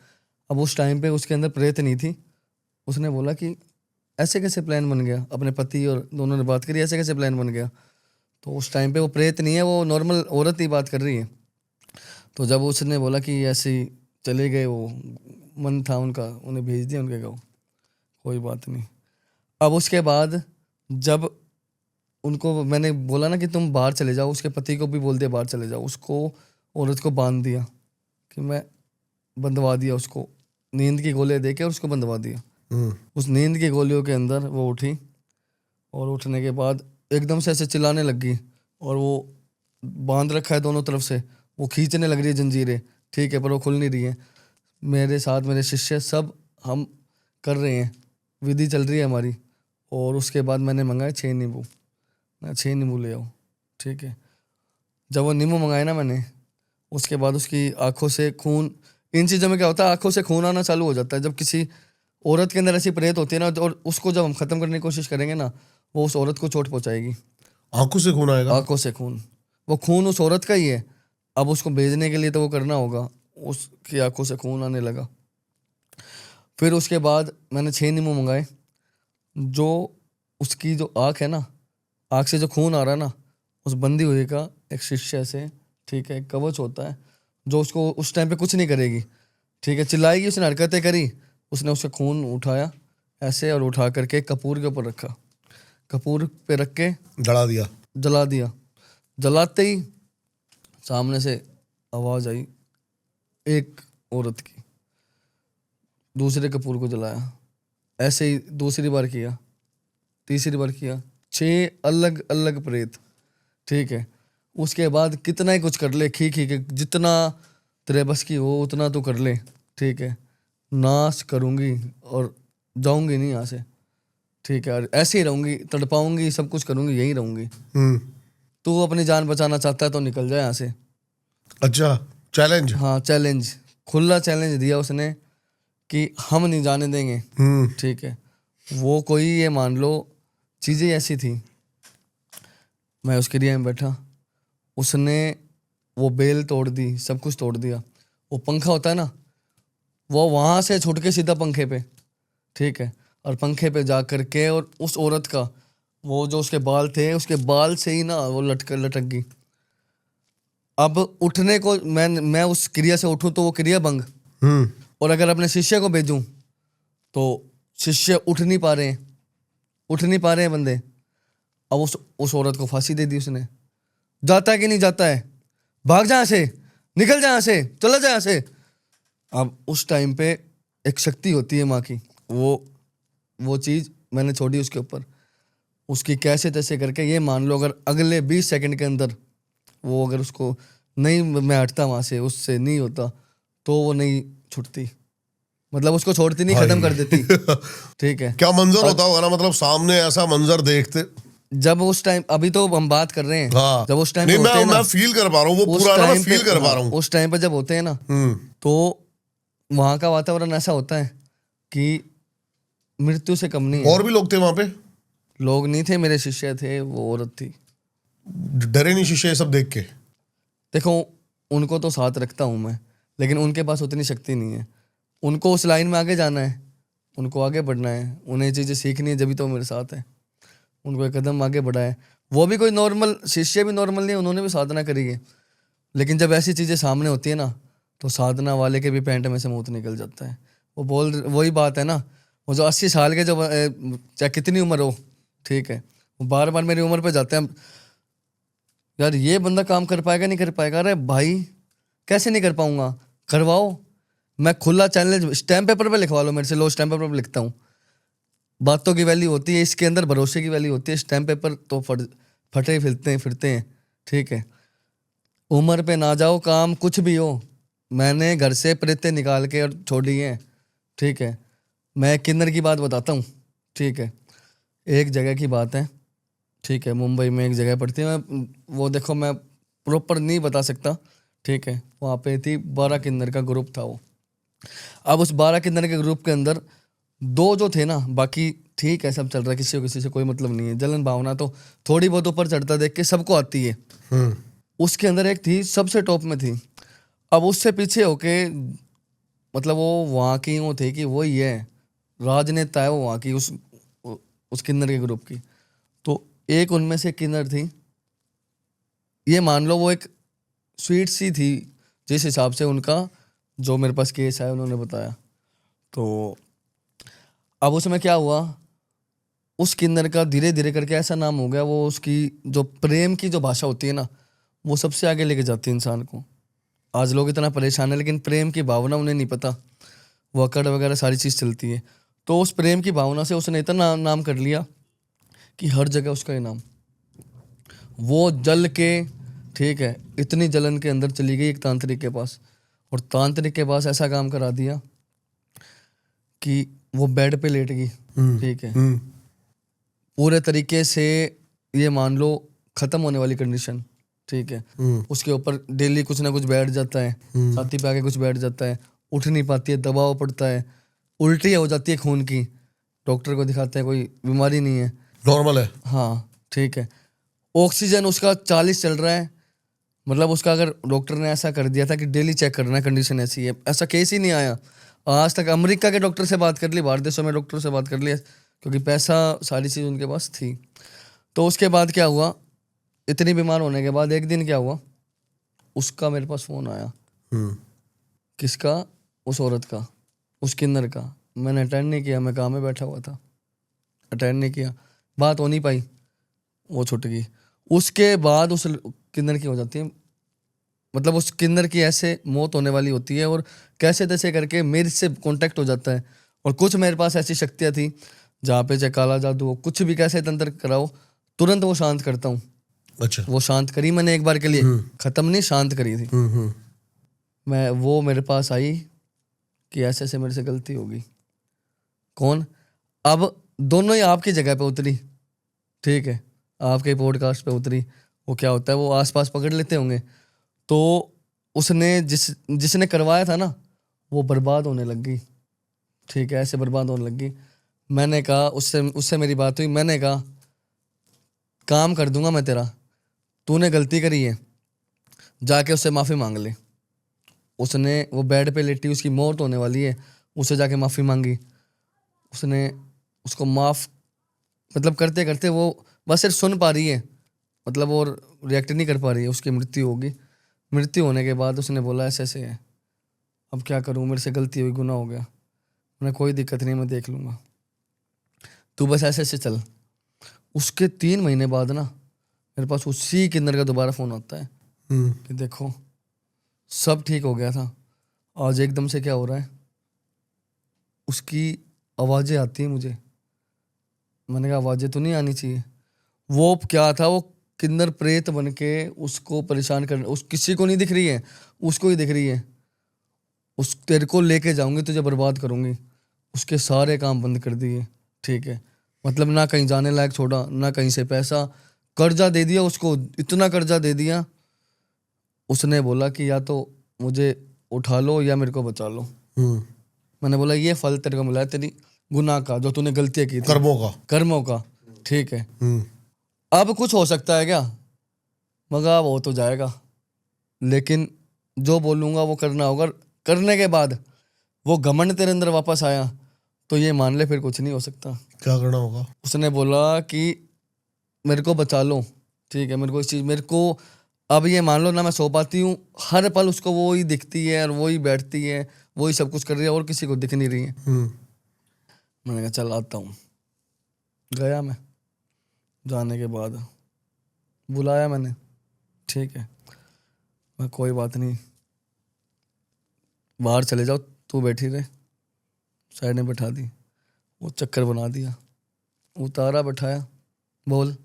अब उस टाइम पे उसके अंदर प्रेत नहीं थी। उसने बोला कि ऐसे कैसे प्लान बन गया, अपने पति और दोनों ने बात करी, ऐसे कैसे प्लान बन गया। तो उस टाइम पे वो प्रेत नहीं है, वो नॉर्मल औरत ही बात कर रही है। तो जब उसने बोला कि ऐसे ही चले गए, वो मन था उनका, उन्हें भेज दिया उनके गाँव, कोई बात नहीं। अब उसके बाद जब उनको मैंने बोला ना कि तुम बाहर चले जाओ, उसके पति को भी बोल दिया बाहर चले जाओ, उसको औरत को बांध दिया कि मैं बंधवा दिया उसको, नींद की गोलियां दे के और उसको बंधवा दिया। उस नींद की गोलियों के अंदर वो उठी, और उठने के बाद एकदम से ऐसे चिल्लाने लग गई, और वो बांध रखा है दोनों तरफ से, वो खींचने लग रही है जंजीरें, ठीक है, पर वो खुल नहीं रही है। मेरे साथ मेरे शिष्य सब हम कर रहे हैं, विधि चल रही है हमारी। और उसके बाद मैंने मंगाए 6 नींबू, मैं 6 नींबू ले आओ, ठीक है। जब वो नींबू मंगाए ना मैंने, उसके बाद उसकी आंखों से खून, इन चीज़ों में क्या होता है, आंखों से खून आना चालू हो जाता है। जब किसी औरत के अंदर ऐसी प्रेत होती है ना, और उसको जब हम ख़त्म करने की कोशिश करेंगे ना, वो उस औरत को चोट पहुंचाएगी। आंखों से खून आएगा? आंखों से खून, वो खून उस औरत का ही है। अब उसको भेजने के लिए तो वो करना होगा, उसकी आंखों से खून आने लगा। फिर उसके बाद मैंने 6 नींबू मंगाए। जो उसकी जो आँख है ना, आँख से जो खून आ रहा है ना, उस बंदी हुई का एक शिष्य से, ठीक है, एक कवच होता है जो उसको उस टाइम पे कुछ नहीं करेगी, ठीक है। चिल्लाएगी, उसने हरकतें करी, उसने उसका खून उठाया ऐसे, और उठा करके कपूर के ऊपर रखा, कपूर पे रख के जला दिया। जला दिया। जलाते ही सामने से आवाज़ आई एक औरत की, दूसरे कपूर को जलाया, ऐसे ही दूसरी बार किया, तीसरी बार किया, 6 अलग अलग प्रेत, ठीक है। उसके बाद कितना ही कुछ कर ले, खी के जितना तेरे बस की हो उतना तो कर ले, ठीक है, नाश करूँगी और जाऊँगी नहीं यहाँ से, ठीक है, और ऐसे ही रहूँगी, तड़पाऊँगी, सब कुछ करूँगी, यहीं रहूँगी। तू अपनी जान बचाना चाहता है तो निकल जाए यहाँ से। अच्छा, चैलेंज। हाँ, चैलेंज, खुला चैलेंज दिया उसने कि हम नहीं जाने देंगे, ठीक है। वो कोई, ये मान लो चीज़ें ऐसी थी, मैं उसके एरिया में बैठा, उसने वो बेल तोड़ दी, सब कुछ तोड़ दिया। वो पंखा होता है ना, वो वहाँ से छुट के सीधा पंखे पे, ठीक है, और पंखे पे जा करके, और उस औरत का वो जो उसके बाल थे, उसके बाल से ही ना वो लटक गई। अब उठने को मैं उस क्रिया से उठूं तो वो क्रिया भंग, और अगर अपने शिष्य को भेजूं तो शिष्य उठ नहीं पा रहे हैं, उठ नहीं पा रहे हैं बंदे। अब उस औरत को फांसी दे दी उसने। जाता है कि नहीं जाता है, भाग जा यहाँ से, निकल जा यहाँ से, चला जा यहाँ से। अब उस टाइम पे एक शक्ति होती है माँ की, वो चीज़ मैंने छोड़ी उसके ऊपर, उसकी कैसे तैसे करके, ये मान लो अगर अगले 20 सेकंड के अंदर वो, अगर उसको नहीं, मैं हटता वहाँ से, उससे नहीं होता, तो वो नहीं छूटती, मतलब उसको छोड़ती नहीं, खत्म कर देती, ठीक है। क्या मंजर होता होगा ना, मतलब सामने ऐसा मंजर देखते जब उस टाइम, अभी तो हम बात कर रहे हैं, हाँ। जब उस टाइम नहीं, पे होते हैं ना, मैं फील कर पा रहा हूँ वो उस पूरा ना, मैं टाइम पे, फील कर पा रहा हूँ। उस टाइम पे जब होते हैं ना, तो वहाँ का वातावरण ऐसा होता है कि मृत्यु से कम नहीं है। और भी लोग थे वहां पे? लोग नहीं थे, मेरे शिष्य थे, वो औरत थी। डरे नहीं शिष्य ये सब देख के? देखो, उनको तो साथ रखता हूँ मैं, लेकिन उनके पास उतनी शक्ति नहीं है। उनको उस लाइन में आगे जाना है, उनको आगे बढ़ना है, उन्हें ये चीज़ें सीखनी है, जब भी तो मेरे साथ है। उनको एक कदम आगे बढ़ाए। वो भी कोई नॉर्मल शिष्य भी नॉर्मल नहीं, उन्होंने भी साधना करी है, लेकिन जब ऐसी चीज़ें सामने होती है ना, तो साधना वाले के भी पैंट में से मूत निकल जाता है। वही बात है ना, वो जो 80 साल के, जो चाहे कितनी उम्र हो, ठीक है, वो बार बार मेरी उम्र पे जाते हैं, यार ये बंदा काम कर पाएगा नहीं कर पाएगा। अरे भाई, कैसे नहीं कर पाऊंगा, करवाओ। मैं खुला चैलेंज, स्टैम्प पेपर पे लिखवा लो मेरे से, लो स्टैम्प पेपर पे लिखता हूँ। बातों की वैल्यू होती है, इसके अंदर भरोसे की वैल्यू होती है। स्टैम्प पेपर तो फटे फिरते हैं, ठीक है। उम्र पे ना जाओ, काम कुछ भी हो। मैंने घर से प्रेते निकाल के और छोड़ी है, ठीक है। मैं किन्नर की बात बताता हूँ, ठीक है। एक जगह की बात है, ठीक है, मुंबई में एक जगह पड़ती है, मैं वो देखो, मैं प्रॉपर नहीं बता सकता, ठीक है। वहाँ पे थी 12 किन्नर का ग्रुप था वो। अब उस 12 किन्नर के ग्रुप के अंदर 2 जो थे ना, बाकी ठीक है, सब चल रहा है, किसी को किसी से कोई मतलब नहीं है। जलन भावना तो थोड़ी बहुत ऊपर चढ़ता देख के सबको आती है। उसके अंदर एक थी सबसे टॉप में थी। अब उससे पीछे होके मतलब वो वहाँ की वो थे कि वो ही है राजनेता है वो वहाँ की उस किन्नर के ग्रुप की। तो एक उनमें से किन्नर थी, ये मान लो वो एक स्वीट सी थी जिस हिसाब से उनका जो मेरे पास केस है उन्होंने बताया। तो अब उसमें क्या हुआ, उस किन्नर का धीरे धीरे करके ऐसा नाम हो गया, वो उसकी जो प्रेम की जो भाषा होती है ना वो सबसे आगे लेके जाती है इंसान को। आज लोग इतना परेशान है लेकिन प्रेम की भावना उन्हें नहीं पता, वो अकड़ वगैरह सारी चीज़ चलती है। तो उस प्रेम की भावना से उसने इतना नाम कर लिया कि हर जगह उसका ही नाम, वो जल के ठीक है इतनी जलन के अंदर चली गई एक तांत्रिक के पास, और तांत्रिक के पास ऐसा काम करा दिया कि वो बेड पे लेट गई। ठीक है, पूरे तरीके से ये मान लो खत्म होने वाली कंडीशन। ठीक है, उसके ऊपर डेली कुछ ना कुछ बैठ जाता है, छाती पे आके कुछ बैठ जाता है, उठ नहीं पाती है, दबाव पड़ता है, उल्टी हो जाती है खून की, डॉक्टर को दिखाते हैं कोई बीमारी नहीं है, नॉर्मल है। हाँ ठीक है। ऑक्सीजन उसका 40 चल रहा है, मतलब उसका अगर डॉक्टर ने ऐसा कर दिया था कि डेली चेक करना है, कंडीशन ऐसी है, ऐसा केस ही नहीं आया आज तक। अमेरिका के डॉक्टर से बात कर ली, बाहर देशों में डॉक्टर से बात कर लिया, क्योंकि पैसा सारी चीज़ उनके पास थी। तो उसके बाद क्या हुआ, इतनी बीमार होने के बाद एक दिन क्या हुआ, उसका मेरे पास फ़ोन आया। किसका? उस औरत का, उस किन्नर का। मैंने अटेंड नहीं किया, मैं काम में बैठा हुआ था, अटेंड नहीं किया, बात हो नहीं पाई, वो छूट गई। उसके बाद उस किन्नर की हो जाती है, मतलब उस किन्नर की ऐसे मौत होने वाली होती है, और कैसे तैसे करके मेरे से कांटेक्ट हो जाता है। और कुछ मेरे पास ऐसी शक्तियाँ थी जहाँ पे चाहे काला जादू हो, कुछ भी कैसे तंत्र कराओ, तुरंत वो शांत करता हूँ। अच्छा। वो शांत करी मैंने एक बार के लिए, खत्म नहीं, शांत करी थी। मैं वो मेरे पास आई कि ऐसे ऐसे मेरे से गलती होगी। कौन? अब दोनों ही आपकी जगह पे उतरी, ठीक है, आपके पॉडकास्ट पे उतरी। वो क्या होता है, वो आसपास पकड़ लेते होंगे। तो उसने जिसने करवाया था ना, वो बर्बाद होने लग गई। ठीक है, ऐसे बर्बाद होने लग गई। मैंने कहा उससे मेरी बात हुई, मैंने कहा काम कर दूंगा मैं तेरा, तूने गलती करी है, जाके उससे माफ़ी मांग ले। उसने वो बेड पे लेटी, उसकी मौत होने वाली है, उससे जाके माफ़ी मांगी। उसने उसको माफ़ मतलब करते करते वो बस सिर्फ सुन पा रही है, मतलब वो रिएक्ट नहीं कर पा रही है, उसकी मृत्यु होगी। मृत्यु होने के बाद उसने बोला ऐसे ऐसे है, अब क्या करूँ, मेरे से गलती हुई, गुनाह हो गया। मैंने कोई दिक्कत नहीं, मैं देख लूँगा, तू बस ऐसे ऐसे चल। उसके 3 महीने बाद ना मेरे पास उसी किन्नर का दोबारा फ़ोन आता है कि देखो सब ठीक हो गया था, आज एकदम से क्या हो रहा है। उसकी आवाज़ें आती हैं मुझे। मैंने कहा आवाज़ें तो नहीं आनी चाहिए। वो क्या था, वो किन्नर प्रेत बन के उसको परेशान कर, उस किसी को नहीं दिख रही है, उसको ही दिख रही है। उस तेरे को लेके जाऊंगी, तुझे बर्बाद करूंगी। उसके सारे काम बंद कर दिए। ठीक है, मतलब ना कहीं जाने लायक छोड़ा, ना कहीं से पैसा, कर्जा दे दिया उसको, इतना कर्जा दे दिया। उसने बोला कि या तो मुझे उठा लो या मेरे को बचा लो। मैंने बोला ये फल तेरे को मिला है तेरी गुनाह का, जो तूने गलतियां की थी, कर्मों का। ठीक है, अब कुछ हो सकता है क्या? मगर अब हो तो जाएगा, लेकिन जो बोलूँगा वो करना होगा। करने के बाद वो घमंड तेरे अंदर वापस आया तो ये मान ले फिर कुछ नहीं हो सकता। क्या करना होगा? उसने बोला कि मेरे को बचा लो। ठीक है, मेरे को इस चीज़, मेरे को अब ये मान लो ना मैं सो पाती हूँ, हर पल उसको वो ही दिखती है और वो ही बैठती है, वो ही सब कुछ कर रही है और किसी को दिख नहीं रही है। मैंने कहा चल आता हूँ। गया मैं, जाने के बाद बुलाया मैंने, ठीक है, मैं कोई बात नहीं, बाहर चले जाओ, तू बैठी रहे। साइड में बैठा दी, वो चक्कर बना दिया, उतारा बैठाया, बोल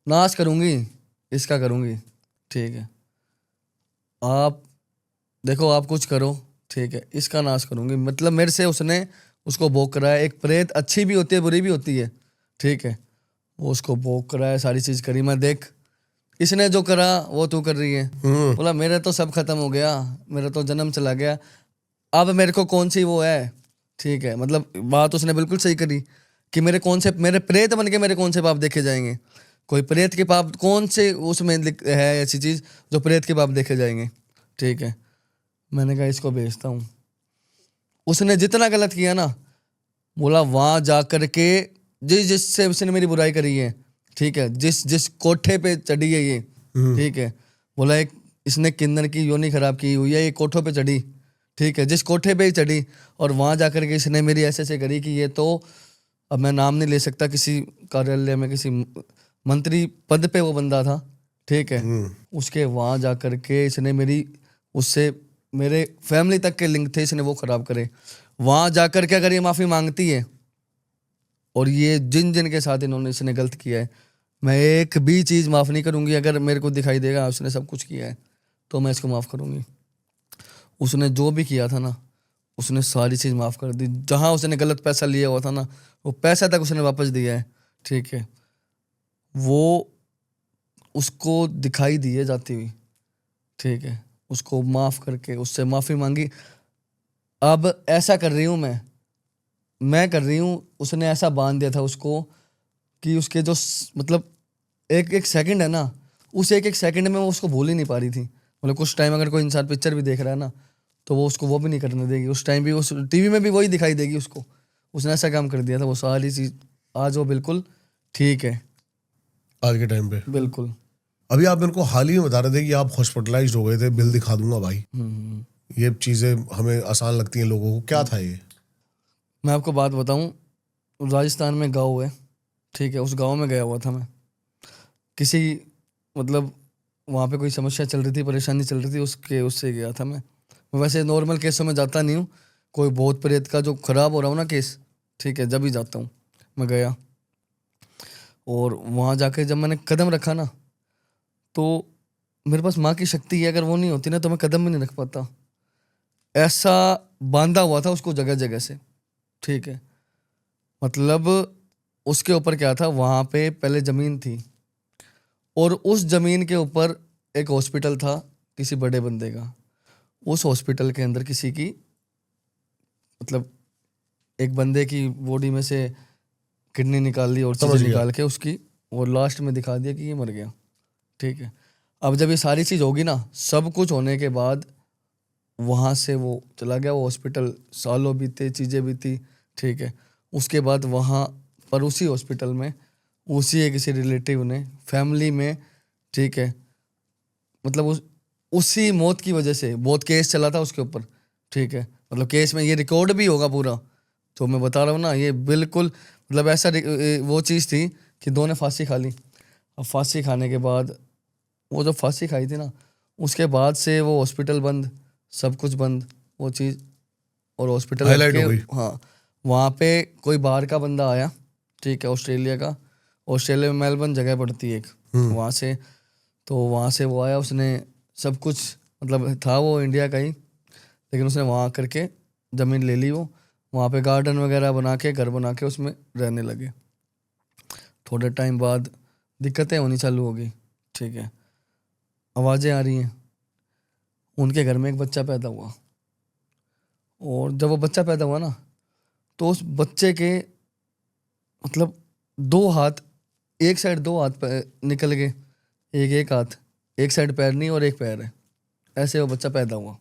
नाश करूँगी, इसका करूँगी। ठीक है, आप देखो, आप कुछ करो, ठीक है, इसका नाश करूँगी। मतलब मेरे से उसने उसको भोग कराया। एक प्रेत अच्छी भी होती है, बुरी भी होती है। ठीक है, वो उसको भोग कराया, सारी चीज़ करी। मैं देख, इसने जो करा वो तू कर रही है। बोला मेरा तो सब खत्म हो गया, मेरा तो जन्म चला गया, अब मेरे को कौन सी वो है। ठीक है, मतलब बात उसने बिल्कुल सही करी कि मेरे प्रेत बन के मेरे कौन से पाप देखे जाएंगे। कोई प्रेत के पाप कौन से उसमें है ऐसी चीज़ जो प्रेत के पाप देखे जाएंगे, ठीक है। मैंने कहा इसको भेजता हूँ। उसने जितना गलत किया ना, बोला वहाँ जा कर के जिससे उसने मेरी बुराई करी है, ठीक है, जिस कोठे पे चढ़ी है ये, ठीक है, बोला एक इसने किन्नर की योनि खराब की हुई है, ये कोठों पे चढ़ी, ठीक है, जिस कोठे पे ही चढ़ी, और वहाँ जा कर के इसने मेरी ऐसे करी कि ये तो, अब मैं नाम नहीं ले सकता, किसी कार्यालय में किसी मंत्री पद पे वो बंदा था, ठीक है, उसके वहाँ जा कर के इसने मेरी, उससे मेरे फैमिली तक के लिंक थे, इसने वो खराब करे। वहाँ जा कर के अगर ये माफ़ी मांगती है, और ये जिन जिन के साथ इन्होंने इसने गलत किया है, मैं एक भी चीज़ माफ़ नहीं करूँगी। अगर मेरे को दिखाई देगा उसने सब कुछ किया है तो मैं इसको माफ़ करूँगी। उसने जो भी किया था ना, उसने सारी चीज़ माफ़ कर दी। जहाँ उसने गलत पैसा लिया हुआ था ना, वो पैसा तक उसने वापस दिया है, ठीक है। वो उसको दिखाई दी है जाती हुई, ठीक है, उसको माफ़ करके उससे माफ़ी मांगी। अब ऐसा कर रही हूँ मैं कर रही हूँ, उसने ऐसा बांध दिया था उसको कि उसके जो मतलब एक एक सेकंड है ना, उस एक एक सेकंड में वो उसको भूल ही नहीं पा रही थी। मतलब कुछ टाइम अगर कोई इंसान पिक्चर भी देख रहा है ना, तो वो उसको वो भी नहीं करने देगी। उस टाइम भी उस टीवी में भी वही दिखाई देगी उसको। उसने ऐसा काम कर दिया था। वो सारी चीज़ आज वो बिल्कुल ठीक है आज के टाइम पे। बिल्कुल। अभी आप मेरे को हाल ही में बता रहे थे कि आप हॉस्पिटलाइज्ड हो गए थे, बिल दिखा दूंगा भाई। ये चीज़ें हमें आसान लगती हैं लोगों को, क्या था ये? मैं आपको बात बताऊं, राजस्थान में गांव है, ठीक है, उस गांव में गया हुआ था मैं। किसी मतलब वहाँ पे कोई समस्या चल रही थी, परेशानी चल रही थी, उससे गया था मैं वैसे नॉर्मल केसों में जाता नहीं हूँ। कोई बहुत प्रेत का जो खराब हो रहा हो ना केस, ठीक है, जब ही जाता हूँ। मैं गया और वहाँ जाके जब मैंने कदम रखा ना, तो मेरे पास माँ की शक्ति है, अगर वो नहीं होती ना तो मैं कदम भी नहीं रख पाता। ऐसा बांधा हुआ था उसको जगह जगह से, ठीक है। मतलब उसके ऊपर क्या था, वहाँ पे पहले ज़मीन थी और उस ज़मीन के ऊपर एक हॉस्पिटल था किसी बड़े बंदे का। उस हॉस्पिटल के अंदर किसी की मतलब एक बंदे की बॉडी में से किडनी निकाल ली और समझ चीज़ें गया। निकाल के उसकी, और लास्ट में दिखा दिया कि ये मर गया, ठीक है। अब जब ये सारी चीज़ होगी ना, सब कुछ होने के बाद वहाँ से वो चला गया। वो हॉस्पिटल सालों बीते, चीज़ें बीती, ठीक है। उसके बाद वहाँ पर उसी हॉस्पिटल में उसी एक किसी रिलेटिव ने फैमिली में, ठीक है, मतलब उसी मौत की वजह से बहुत केस चला था उसके ऊपर, ठीक है। मतलब केस में ये रिकॉर्ड भी होगा पूरा, तो मैं बता रहा हूँ ना, ये बिल्कुल मतलब ऐसा वो चीज़ थी कि दो ने फांसी खा ली। अब फांसी खाने के बाद, वो जो फांसी खाई थी ना, उसके बाद से वो हॉस्पिटल बंद, सब कुछ बंद, वो चीज़। और हॉस्पिटल हाईलाइट के, हो गई। हाँ, वहाँ पे कोई बाहर का बंदा आया, ठीक है, ऑस्ट्रेलिया का। ऑस्ट्रेलिया में मेलबर्न जगह पड़ती है एक, वहाँ से। तो वहाँ से वो आया, उसने सब कुछ मतलब था वो इंडिया का ही, लेकिन उसने वहाँ करके ज़मीन ले ली। वो वहाँ पे गार्डन वगैरह बना के, घर बना के उसमें रहने लगे। थोड़े टाइम बाद दिक्कतें होनी चालू हो गई, ठीक है, आवाज़ें आ रही हैं। उनके घर में एक बच्चा पैदा हुआ, और जब वो बच्चा पैदा हुआ ना, तो उस बच्चे के मतलब दो हाथ, एक साइड दो हाथ निकल गए, एक हाथ, एक साइड पैर नहीं और एक पैर है, ऐसे वो बच्चा पैदा हुआ,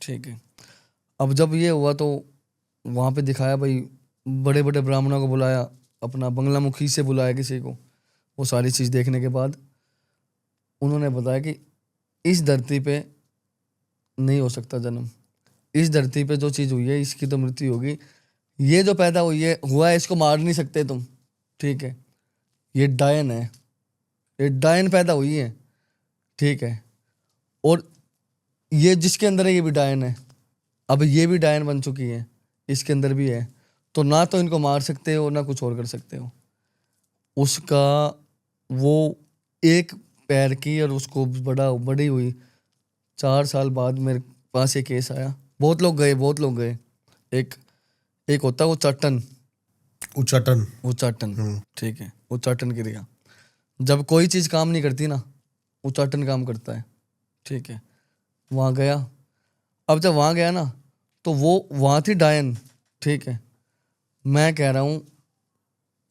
ठीक है। अब जब ये हुआ तो वहाँ पे दिखाया भाई, बड़े बड़े ब्राह्मणों को बुलाया, अपना बंगला मुखी से बुलाया किसी को। वो सारी चीज़ देखने के बाद उन्होंने बताया कि इस धरती पे नहीं हो सकता जन्म, इस धरती पे जो चीज़ हुई है इसकी तो मृत्यु होगी। ये जो पैदा हुई है हुआ है, इसको मार नहीं सकते तुम, ठीक है। ये डायन है, ये डायन पैदा हुई है, ठीक है। और ये जिसके अंदर है ये भी डायन है, अब ये भी डायन बन चुकी है, इसके अंदर भी है। तो ना तो इनको मार सकते हो ना कुछ और कर सकते हो। उसका वो एक पैर की, और उसको बड़ी हुई 4 साल बाद मेरे पास ये केस आया। बहुत लोग गए, बहुत लोग गए। एक एक होता है उच्चाटन, उच्चाटन। ठीक है, उच्चाटन क्रिया। जब कोई चीज़ काम नहीं करती ना, उच्चाटन काम करता है, ठीक है। वहाँ गया। अब जब वहाँ गया ना, तो वो वहाँ थी डायन, ठीक है। मैं कह रहा हूँ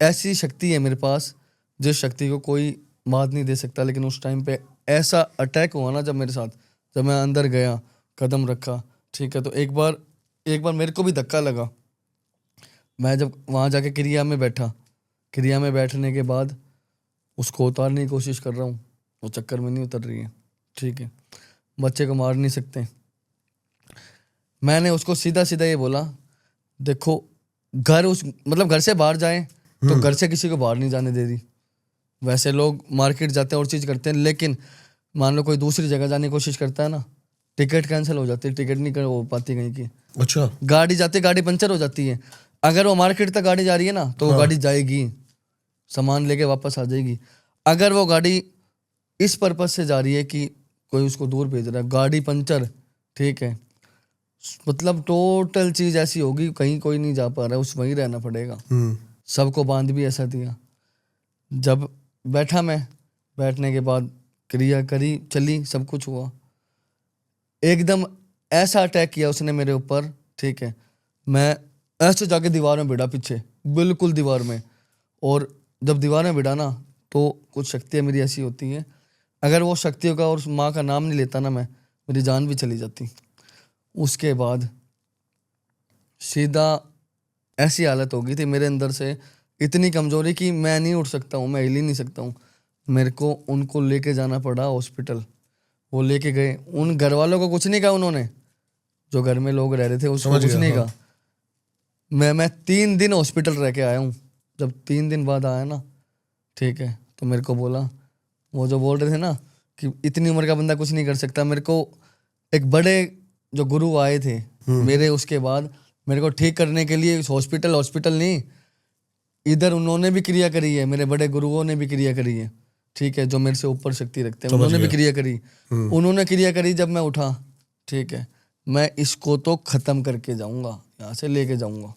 ऐसी शक्ति है मेरे पास, जिस शक्ति को कोई मात नहीं दे सकता। लेकिन उस टाइम पे ऐसा अटैक हुआ ना जब मेरे साथ, जब मैं अंदर गया, कदम रखा, ठीक है, तो एक बार मेरे को भी धक्का लगा। मैं जब वहाँ जाके क्रिया में बैठा, क्रिया में बैठने के बाद उसको उतारने की कोशिश कर रहा हूँ, वो चक्कर में नहीं उतर रही है, ठीक है। बच्चे को मार नहीं सकते। मैंने उसको सीधा सीधा ये बोला, देखो घर घर से बाहर जाए तो घर से किसी को बाहर नहीं जाने दे रही। वैसे लोग मार्केट जाते हैं और चीज़ करते हैं, लेकिन मान लो कोई दूसरी जगह जाने की कोशिश करता है ना, टिकट कैंसिल हो जाती है, टिकट नहीं हो पाती कहीं की। अच्छा। गाड़ी जाती, गाड़ी पंचर हो जाती है। अगर वो मार्केट तक गाड़ी जा रही है ना तो वो गाड़ी जाएगी, सामान लेके वापस आ जाएगी। अगर वो गाड़ी इस पर्पज से जा रही है कि कोई उसको दूर भेज रहा है, गाड़ी पंचर, ठीक है, मतलब टोटल चीज ऐसी होगी, कहीं कोई नहीं जा पा रहा है, उस वहीं रहना पड़ेगा। सबको बांध भी ऐसा दिया। जब बैठा मैं, बैठने के बाद क्रिया करी, चली, सब कुछ हुआ। एकदम ऐसा अटैक किया उसने मेरे ऊपर, ठीक है, मैं ऐसे जाके दीवार में भिड़ा, पीछे बिल्कुल दीवार में। और जब दीवार में भिड़ा ना तो कुछ शक्तियाँ मेरी ऐसी होती हैं, अगर वो शक्तियों का और उस माँ का नाम नहीं लेता ना मैं, मेरी जान भी चली जाती। उसके बाद सीधा ऐसी हालत हो गई थी मेरे अंदर से, इतनी कमजोरी कि मैं नहीं उठ सकता हूँ, मैं हिल ही नहीं सकता हूँ। मेरे को उनको लेके जाना पड़ा हॉस्पिटल। वो लेके गए, उन घर वालों को कुछ नहीं कहा उन्होंने, जो घर में लोग रह रहे थे उसको कुछ नहीं कहा। मैं 3 दिन हॉस्पिटल रह के आया हूँ। जब 3 दिन बाद आया ना, ठीक है, तो मेरे को बोला, वो जो बोल रहे थे ना कि इतनी उम्र का बंदा कुछ नहीं कर सकता, मेरे को एक बड़े जो गुरु आए थे मेरे, उसके बाद मेरे को ठीक करने के लिए हॉस्पिटल नहीं, इधर उन्होंने भी क्रिया करी है, मेरे बड़े गुरुओं ने भी क्रिया करी है, ठीक है, जो मेरे से ऊपर शक्ति रखते हैं, उन्होंने भी क्रिया करी। उन्होंने क्रिया करी। जब मैं उठा, ठीक है, मैं इसको तो खत्म करके जाऊंगा, यहाँ से लेके जाऊंगा।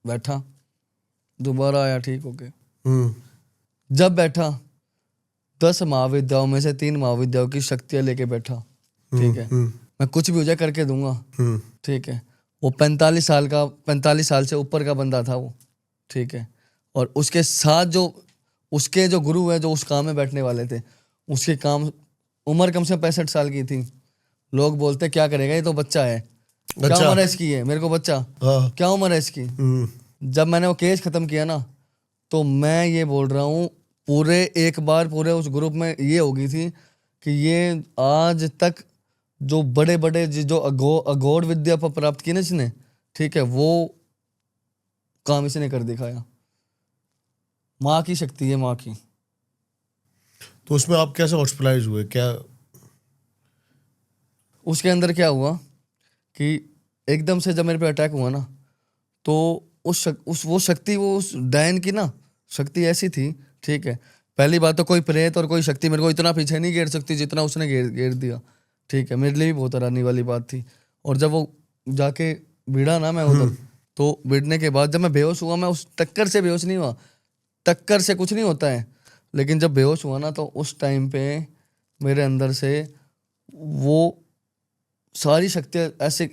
बैठा, दोबारा आया ठीक होके। जब बैठा, 10 महाविद्याओं में से 3 महाविद्याओं की शक्तियां लेके बैठा, ठीक है, मैं कुछ भी हो जाए करके दूंगा, ठीक है। वो 45 साल से ऊपर का बंदा था वो, ठीक है, और उसके साथ उसके जो गुरु है, जो उस काम में बैठने वाले थे, उसके काम उम्र कम से कम 65 साल की थी। लोग बोलते क्या करेगा, ये तो बच्चा है। क्या उम्र है इसकी है, मेरे को बच्चा, क्या उम्र है इसकी। जब मैंने वो केस खत्म किया ना, तो मैं ये बोल रहा हूँ, पूरे उस ग्रुप में ये हो गई थी कि ये आज तक जो बड़े बड़े जो अघोर विद्या पर प्राप्त की ना इसने, ठीक है, वो काम इसने कर दिखाया। माँ की शक्ति है, माँ की। तो उसमें आप कैसे हॉस्पिटलाइज हुए, क्या? उसके अंदर क्या हुआ कि एकदम से जब मेरे पे अटैक हुआ ना, तो उस डायन की ना शक्ति ऐसी थी, ठीक है। पहली बात तो कोई प्रेत और कोई शक्ति मेरे को इतना पीछे नहीं घेर सकती जितना उसने घेर दिया, ठीक है। मेरे लिए भी बहुत हैरानी वाली बात थी। और जब वो जाके भिड़ा ना मैं उधर, तो भिड़ने के बाद जब मैं बेहोश हुआ, मैं उस टक्कर से बेहोश नहीं हुआ, टक्कर से कुछ नहीं होता है, लेकिन जब बेहोश हुआ ना, तो उस टाइम पे मेरे अंदर से वो सारी शक्तियाँ ऐसे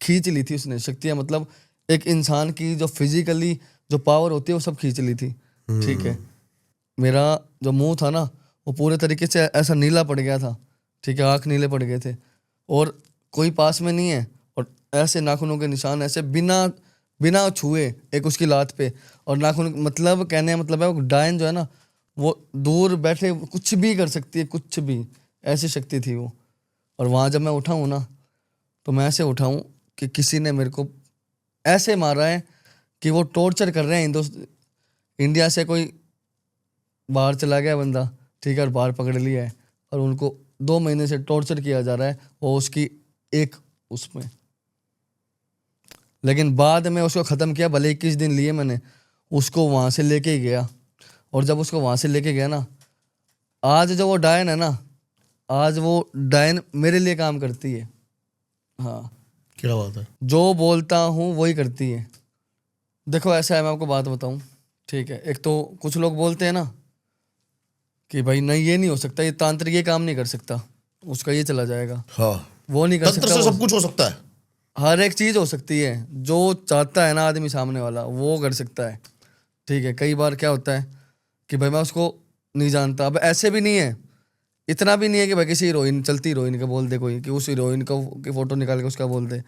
खींच ली थी उसने। शक्तियाँ मतलब एक इंसान की जो फिजिकली जो पावर होती है वो सब खींच ली थी, ठीक है। मेरा जो मुंह था ना, वो पूरे तरीके से ऐसा नीला पड़ गया था, ठीक है, आँख नीले पड़ गए थे, और कोई पास में नहीं है, और ऐसे नाखूनों के निशान ऐसे बिना छुए एक उसकी लात पे, और नाखून मतलब कहने का मतलब है वो डायन जो है ना, वो दूर बैठे कुछ भी कर सकती है, कुछ भी, ऐसी शक्ति थी वो। और वहाँ जब मैं उठा हूँ ना, तो मैं ऐसे उठा हूँ कि किसी ने मेरे को ऐसे मारा है कि वो टॉर्चर कर रहे हैं। इंडिया से कोई बाहर चला गया बंदा, ठीक है, और बाहर पकड़ लिया है, और उनको 2 महीने से टॉर्चर किया जा रहा है, वो उसकी एक उसमें। लेकिन बाद में उसको ख़त्म किया, भले 21 दिन लिए मैंने, उसको वहाँ से लेके ही गया। और जब उसको वहाँ से लेके गया ना, आज जो वो डायन है ना, आज वो डायन मेरे लिए काम करती है। हाँ, क्या बात है। जो बोलता हूँ वही करती है। देखो ऐसा है, मैं आपको बात बताऊँ, ठीक है। एक तो कुछ लोग बोलते हैं ना कि भाई नहीं ये नहीं हो सकता, ये तांत्रिक ये काम नहीं कर सकता, उसका ये चला जाएगा। हाँ, वो नहीं कर तंत्र सकता, से सब कुछ हो सकता है। हर एक चीज़ हो सकती है, जो चाहता है ना आदमी सामने वाला वो कर सकता है, ठीक है। कई बार क्या होता है कि भाई मैं उसको नहीं जानता। अब ऐसे भी नहीं है, इतना भी नहीं है कि भाई किसी हीरोइन, चलती हीरोइन का बोल दे कोई, कि उस हीरोइन को की फ़ोटो निकाल के उसका बोल दे।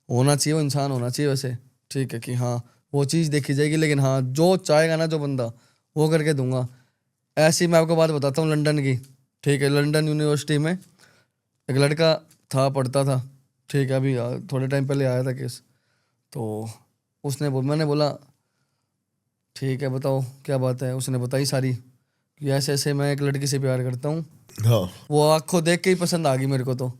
होना चाहिए वो इंसान होना चाहिए वैसे, ठीक है, कि हाँ वो चीज़ देखी जाएगी, लेकिन हाँ जो चाहेगा ना जो बंदा, वो करके दूंगा। ऐसी मैं आपको बात बताता हूँ लंदन की, ठीक है। लंदन यूनिवर्सिटी में एक लड़का था, पढ़ता था, ठीक है। अभी थोड़े टाइम पहले आया था केस। तो मैंने बोला ठीक है बताओ क्या बात है। उसने बताई सारी कि ऐसे ऐसे मैं एक लड़की से प्यार करता हूँ। हाँ। वो आंखों देख के ही पसंद आ गई मेरे को। तो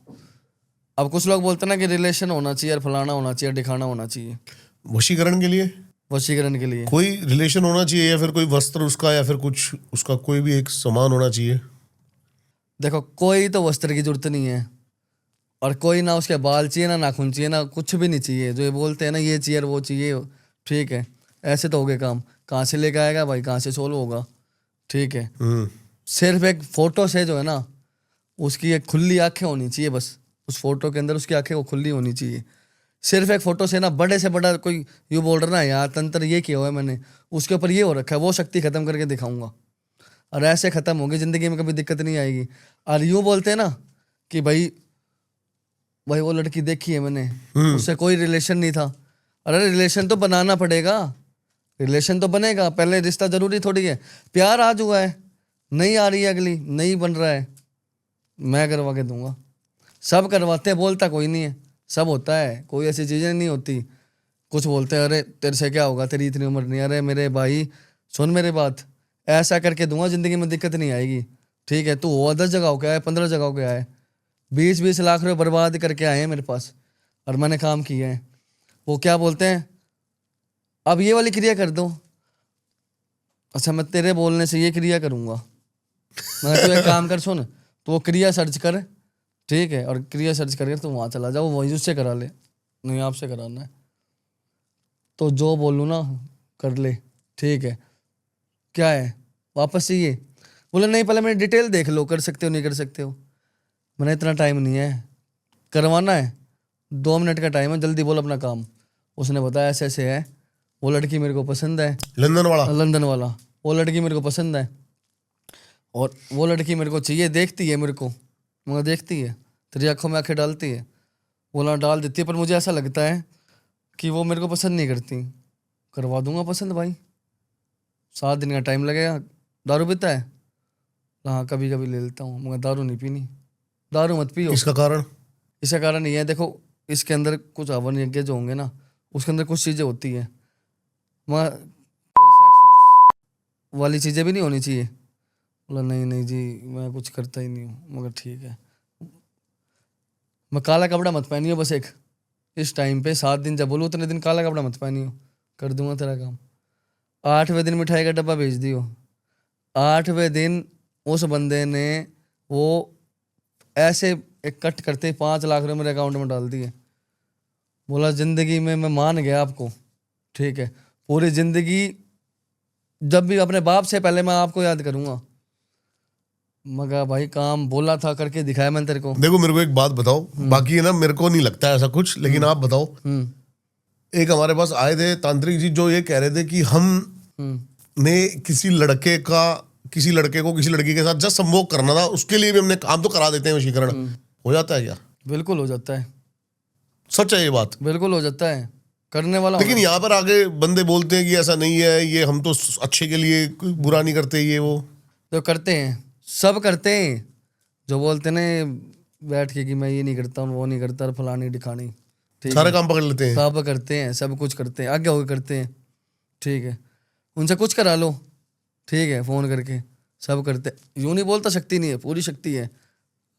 अब कुछ लोग बोलते हैं ना कि रिलेशन होना चाहिए और फलाना होना चाहिए, दिखाना होना चाहिए, वशीकरण के लिए वशीकरण के लिए। कोई रिलेशन होना चाहिए या फिर कोई वस्त्र उसका या फिर कुछ उसका कोई भी एक सामान होना चाहिए? देखो कोई तो वस्त्र की जरूरत नहीं है, और कोई ना उसके बाल चाहिए, ना नाखून चाहिए, ना कुछ भी नहीं चाहिए। जो ये बोलते हैं ना ये चाहिए और वो चाहिए, ठीक है, ऐसे तो हो गए काम। कहाँ से लेके आएगा भाई, कहाँ से सोल्व होगा, ठीक है। सिर्फ एक फोटो से जो है ना, उसकी एक खुली आंखें होनी चाहिए बस। उस फोटो के अंदर उसकी आंखें वो खुली होनी चाहिए। सिर्फ एक फोटो से ना बड़े से बड़ा कोई यूँ बोल रहा ना यार तंत्र ये किया हुआ है मैंने, उसके ऊपर ये हो रखा है, वो शक्ति खत्म करके दिखाऊंगा, और ऐसे खत्म होगी जिंदगी में, कभी दिक्कत नहीं आएगी। और यूँ बोलते हैं ना कि भाई वो लड़की देखी है मैंने, उससे कोई रिलेशन नहीं था। अरे रिलेशन तो बनाना पड़ेगा, रिलेशन तो बनेगा, पहले रिश्ता जरूरी थोड़ी है। प्यार आज हुआ है, नहीं आ रही है अगली, नहीं बन रहा है, मैं करवा के दूंगा। सब करवाते हैं, बोलता कोई नहीं है, सब होता है, कोई ऐसी चीज़ें नहीं होती। कुछ बोलते हैं अरे तेरे से क्या होगा, तेरी इतनी उम्र नहीं। अरे मेरे भाई सुन मेरी बात, ऐसा करके दूंगा जिंदगी में दिक्कत नहीं आएगी, ठीक है। तू हुआ 10 जगह हो के आए, 15 जगह हो के आए, 20-20 लाख रुपए बर्बाद करके आए हैं मेरे पास, और मैंने काम किए हैं। वो क्या बोलते हैं, अब ये वाली क्रिया कर दो। अच्छा मैं तेरे बोलने से ये क्रिया करूँगा। मैं तू एक काम कर, सुन, तो वो क्रिया सर्च कर, ठीक है, और क्रिया सर्च करके तो वहाँ चला जाओ, वहीं उससे करा ले, नहीं आपसे कराना है तो जो बोलूँ ना कर ले, ठीक है। क्या है वापस चाहिए, बोले नहीं पहले मेरी डिटेल देख लो, कर सकते हो नहीं कर सकते हो। मैंने इतना टाइम नहीं है, करवाना है 2 मिनट का टाइम है, जल्दी बोल अपना काम। उसने बताया ऐसे ऐसे है, वो लड़की मेरे को पसंद है, लंदन वाला? लंदन वाला। वो लड़की मेरे को पसंद है, और वो लड़की मेरे को चाहिए, देखती है मेरे को, मगर देखती है, तेरी आंखों में आंखें डालती है, बोला डाल देती है, पर मुझे ऐसा लगता है कि वो मेरे को पसंद नहीं करती। करवा दूंगा पसंद भाई, 7 दिन का टाइम लगेगा। दारू पीता है? हाँ कभी कभी ले लेता हूँ, मगर दारू नहीं पीनी। दारू मत पियो। इसका कारण? इसका कारण ये है, देखो इसके अंदर कुछ हवन यज्ञ जो होंगे ना, उसके अंदर कुछ चीज़ें होती है, मगर कोई सेक्स वाली चीज़ें भी नहीं होनी चाहिए। बोला नहीं नहीं जी मैं कुछ करता ही नहीं हूँ। मगर ठीक है, मैं काला कपड़ा मत पहनियो बस, एक इस टाइम पे 7 दिन जब बोलूँ उतने दिन काला कपड़ा मत पहनियो, कर दूंगा तेरा काम। 8वें दिन मिठाई का डब्बा भेज दियो। 8वें दिन उस बंदे ने वो ऐसे एक कट करते 5 लाख रुपए मेरे अकाउंट में डाल दिए। बोला जिंदगी में मैं मान गया आपको, ठीक है, पूरी जिंदगी जब भी अपने बाप से पहले मैं आपको याद करूंगा। मगर भाई काम बोला था करके दिखाया मैंने तेरे को। देखो मेरे को एक बात बताओ, बाकी है ना मेरे को नहीं लगता है ऐसा कुछ, लेकिन आप बताओ। एक हमारे पास आए थे तांत्रिक जी जो ये कह रहे थे कि हम ने किसी लड़के को किसी लड़की के साथ जस्ट संभोग करना था, उसके लिए भी हमने काम तो करा देते हैं वशीकरण। हो जाता है क्या? बिल्कुल हो जाता है, सच है ये बात? बिल्कुल हो जाता है, करने वाला लेकिन यहाँ पर आगे बंदे बोलते हैं कि ऐसा नहीं है, ये हम तो अच्छे के लिए, कोई बुरा नहीं करते ये वो। तो करते हैं, सब करते हैं। जो बोलते ना बैठ के कि मैं ये नहीं करता हूँ वो नहीं करता, फलानी दिखानी, ठीक सारे है, काम पकड़ लेते हैं। सब करते हैं, सब कुछ करते हैं, आगे होके करते हैं, ठीक है। उनसे कुछ करा लो, ठीक है, फोन करके, सब करते। यूं नहीं बोलता शक्ति नहीं है, पूरी शक्ति है,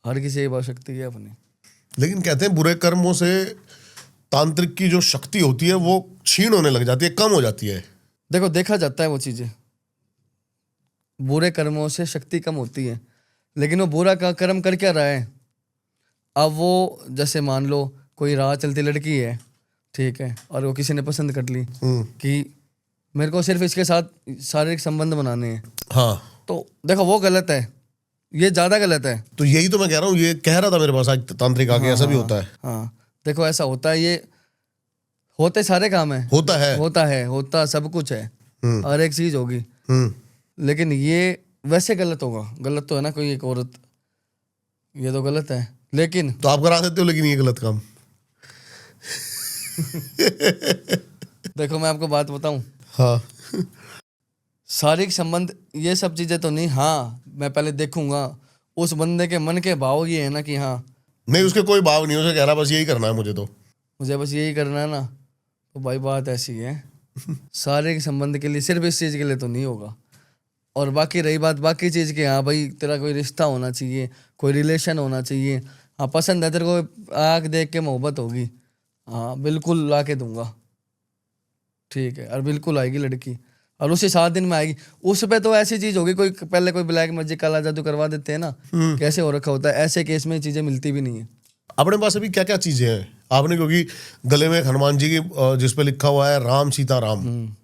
हर किसी की बात शक्ति है अपनी। लेकिन कहते हैं बुरे कर्मों से तांत्रिक की जो शक्ति होती है वो क्षीण होने लग जाती है, कम हो जाती है। देखो देखा जाता है वो चीजें, बुरे कर्मों से शक्ति कम होती है, लेकिन वो बुरा का कर्म कर क्या रहा है। अब वो जैसे मान लो कोई राह चलती लड़की है, ठीक है, और वो किसी ने पसंद कर ली कि मेरे को सिर्फ इसके साथ शारीरिक संबंध बनाने हैं, हाँ, तो देखो वो गलत है, ये ज्यादा गलत है। तो यही तो मैं कह रहा हूँ, ये कह रहा था मेरे पास आज तांत्रिक आके, ऐसा भी होता है। हाँ देखो ऐसा होता है, ये होते सारे काम है, होता है। होता सब कुछ है, हर एक चीज होगी। लेकिन ये वैसे गलत होगा, गलत तो है ना कोई एक औरत, ये तो गलत है। लेकिन तो आप करा देते हो, लेकिन ये गलत काम। देखो मैं आपको बात बताऊं, हाँ। शारीरिक संबंध ये सब चीजें तो नहीं, हाँ मैं पहले देखूंगा उस बंदे के मन के भाव, ये है ना कि हाँ नहीं, उसके कोई भाव नहीं, उसे कह रहा बस यही करना है मुझे तो। मुझे बस यही करना है ना, तो भाई बात ऐसी है। शारीरिक संबंध के लिए सिर्फ इस चीज के लिए तो नहीं होगा। और बाकी रही बात बाकी चीज की, हाँ भाई तेरा कोई रिश्ता होना चाहिए, कोई रिलेशन होना चाहिए, हाँ पसंद है तेरे को, आँख देख के मोहब्बत होगी, हाँ बिल्कुल ला के दूंगा, ठीक है। और बिल्कुल आएगी लड़की, और उसी 7 दिन में आएगी। उस पे तो ऐसी चीज होगी, कोई पहले कोई ब्लैक मैजिक काला जादू करवा देते हैं ना, कैसे हो रखा होता है, ऐसे केस में चीजें मिलती भी नहीं है। अपने पास अभी क्या क्या चीजें हैं आपने, क्योंकि गले में एक हनुमान जी की जिसपे लिखा हुआ है राम सीता राम,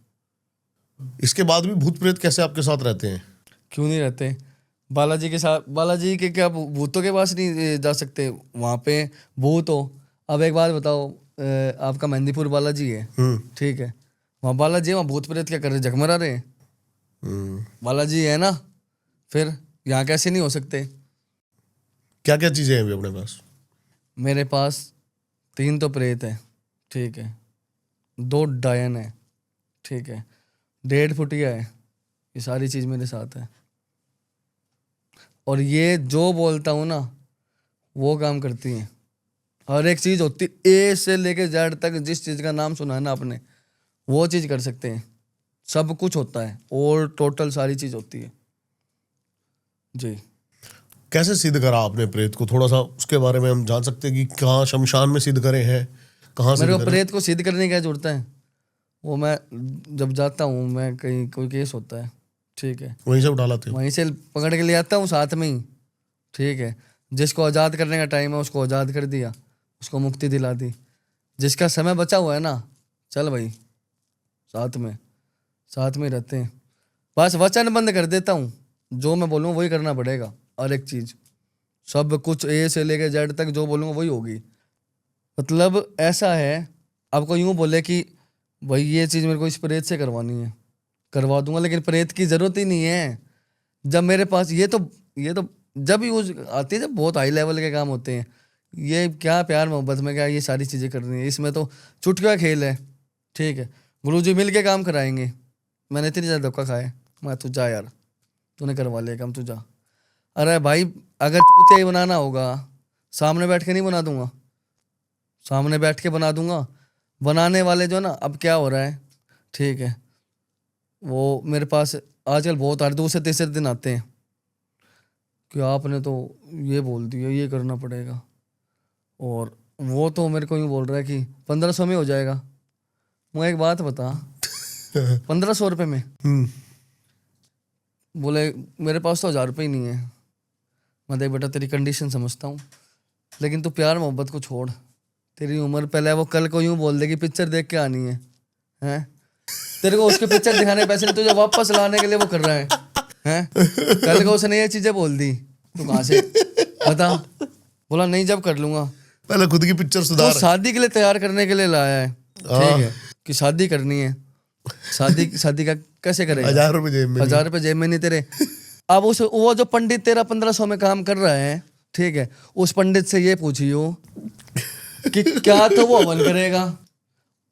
इसके बाद भी भूत प्रेत कैसे आपके साथ रहते हैं? क्यों नहीं रहते? बालाजी के साथ, बालाजी के क्या भूतों के पास नहीं जा सकते? वहां पे भूत हो। अब एक बात बताओ, आपका मेहंदीपुर बालाजी है, ठीक है, वहाँ बालाजी है, वहाँ भूत प्रेत क्या कर रहे, झकमरा रहे हैं? बालाजी है ना, फिर यहाँ कैसे नहीं हो सकते? क्या क्या चीजें हैं अभी अपने पास? मेरे पास 3 तो प्रेत है, ठीक है, 2 डायन है, ठीक है, 1.5 फुटिया है, ये सारी चीज मेरे साथ है। और ये जो बोलता हूँ ना वो काम करती हैं, हर एक चीज होती, ए से लेके जेड तक, जिस चीज का नाम सुना है ना आपने वो चीज कर सकते हैं, सब कुछ होता है, और टोटल सारी चीज होती है जी। कैसे सिद्ध करा आपने प्रेत को, थोड़ा सा उसके बारे में हम जान सकते हैं कि कहाँ शमशान में सिद्ध करे हैं, कहाँ मेरे सिद्ध को करे? प्रेत को सिद्ध करने की क्या जरूरत है? वो मैं जब जाता हूँ, मैं कहीं कोई केस होता है, ठीक है, वहीं से उठा लाते हो? वहीं से पकड़ के ले आता हूँ साथ में ही, ठीक है। जिसको आज़ाद करने का टाइम है उसको आज़ाद कर दिया, उसको मुक्ति दिला दी। जिसका समय बचा हुआ है ना, चल भाई साथ में ही रहते हैं। बस वचनबंद कर देता हूँ, जो मैं बोलूँगा वही करना पड़ेगा, और एक चीज़ सब कुछ ए से लेके जेड तक जो बोलूँगा वही होगी। मतलब ऐसा है, आपको यूँ बोले कि भाई ये चीज़ मेरे को इस प्रेत से करवानी है, करवा दूंगा, लेकिन प्रेत की ज़रूरत ही नहीं है। जब मेरे पास ये तो जब यूज आती है, जब बहुत हाई लेवल के काम होते हैं, ये क्या प्यार मोहब्बत में क्या ये सारी चीज़ें करनी है, इसमें तो चुटकिया खेल है, ठीक है। गुरुजी मिल के काम कराएंगे, मैंने इतनी ज़्यादा धोखा खाया है, मैं तू जा यार, तूने करवा लिया काम, तू जा। अरे भाई अगर चूतिया ही बनाना होगा, सामने बैठ के नहीं बना दूंगा, सामने बैठ के बना दूंगा। बनाने वाले जो ना, अब क्या हो रहा है, ठीक है, वो मेरे पास आजकल बहुत हर 2 से 3 दिन आते हैं कि आपने तो ये बोल दिया, ये करना पड़ेगा, और वो तो मेरे को यूँ बोल रहा है कि 1500 में हो जाएगा। मुझे एक बात बता, 1500 रुपये में? बोले मेरे पास तो 1000 रुपये ही नहीं है। मैं देख बेटा तेरी कंडीशन समझता हूँ, लेकिन तू प्यार मोहब्बत को छोड़, तेरी उम्र पहले है, वो कल को यूँ बोल दे कि पिक्चर देख के आनी है, हैं? तेरे को उसके पिक्चर दिखाने पैसे नहीं, तुझे वापस लाने के लिए वो कर रहा है, हैं? कल को उसने ये चीजें बोल दी, तू कहाँ से बता? बोला नहीं जब कर लूंगा। पहले खुद की पिक्चर सुधार। तो शादी के लिए तैयार करने के लिए लाया है, ठीक है, कि शादी करनी है, शादी का कैसे करेगा? 1000 रुपये जेब में। 1000 रुपये जेब में नहीं तेरे। अब उस वो जो पंडित तेरा 1500 में काम कर रहा है, ठीक है, उस पंडित से ये पूछियो कि क्या तो वो अमल करेगा,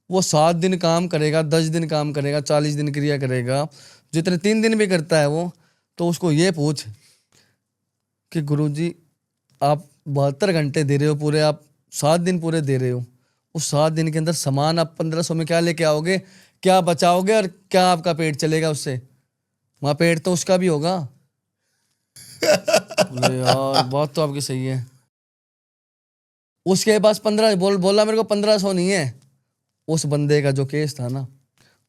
वो 7 दिन काम करेगा, 10 दिन काम करेगा, 40 दिन क्रिया करेगा, जितने 3 दिन भी करता है वो, तो उसको ये पूछ कि गुरुजी आप 72 घंटे दे रहे हो पूरे, आप 7 दिन पूरे दे रहे हो, उस 7 दिन के अंदर सामान आप 1500 में क्या लेके आओगे, क्या बचाओगे, और क्या आपका पेट चलेगा उससे? वहाँ पेट तो उसका भी होगा। बोले यार बात तो आपकी सही है। उसके पास 15 बोला मेरे को 1500 नहीं है। उस बंदे का जो केस था ना,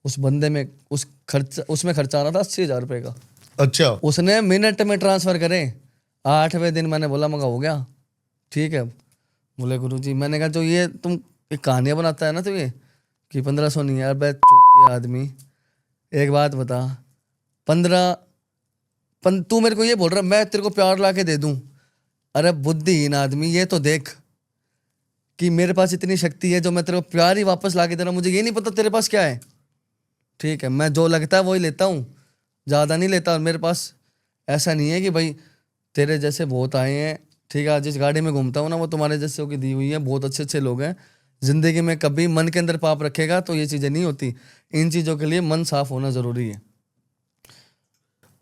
उस बंदे में उसमें खर्चा आ रहा था 80,000 रुपये का। अच्छा। उसने मिनट में ट्रांसफर करे। 8वें दिन मैंने बोला मगा हो गया, ठीक है। बोले गुरुजी, मैंने कहा जो ये तुम एक कहानियाँ बनाता है ना, तो ये कि 1500 नहीं है, अबे चूतिया आदमी, एक बात बता, तू मेरे को ये बोल रहा मैं तेरे को प्यार ला के दे दूं? अरे बुद्धिहीन आदमी, ये तो देख कि मेरे पास इतनी शक्ति है जो मैं तेरे को प्यार ही वापस ला के दे रहा हूँ, मुझे ये नहीं पता तेरे पास क्या है, ठीक है। मैं जो लगता है वही लेता हूँ। ज़्यादा नहीं लेता। और मेरे पास ऐसा नहीं है कि भाई तेरे जैसे बहुत आए हैं, ठीक है, जिस गाड़ी में घूमता हूँ ना वो तुम्हारे जैसे की दी हुई है, बहुत अच्छे अच्छे लोग हैं। ज़िंदगी में कभी मन के अंदर पाप रखेगा तो ये चीज़ें नहीं होती। इन चीज़ों के लिए मन साफ होना ज़रूरी है।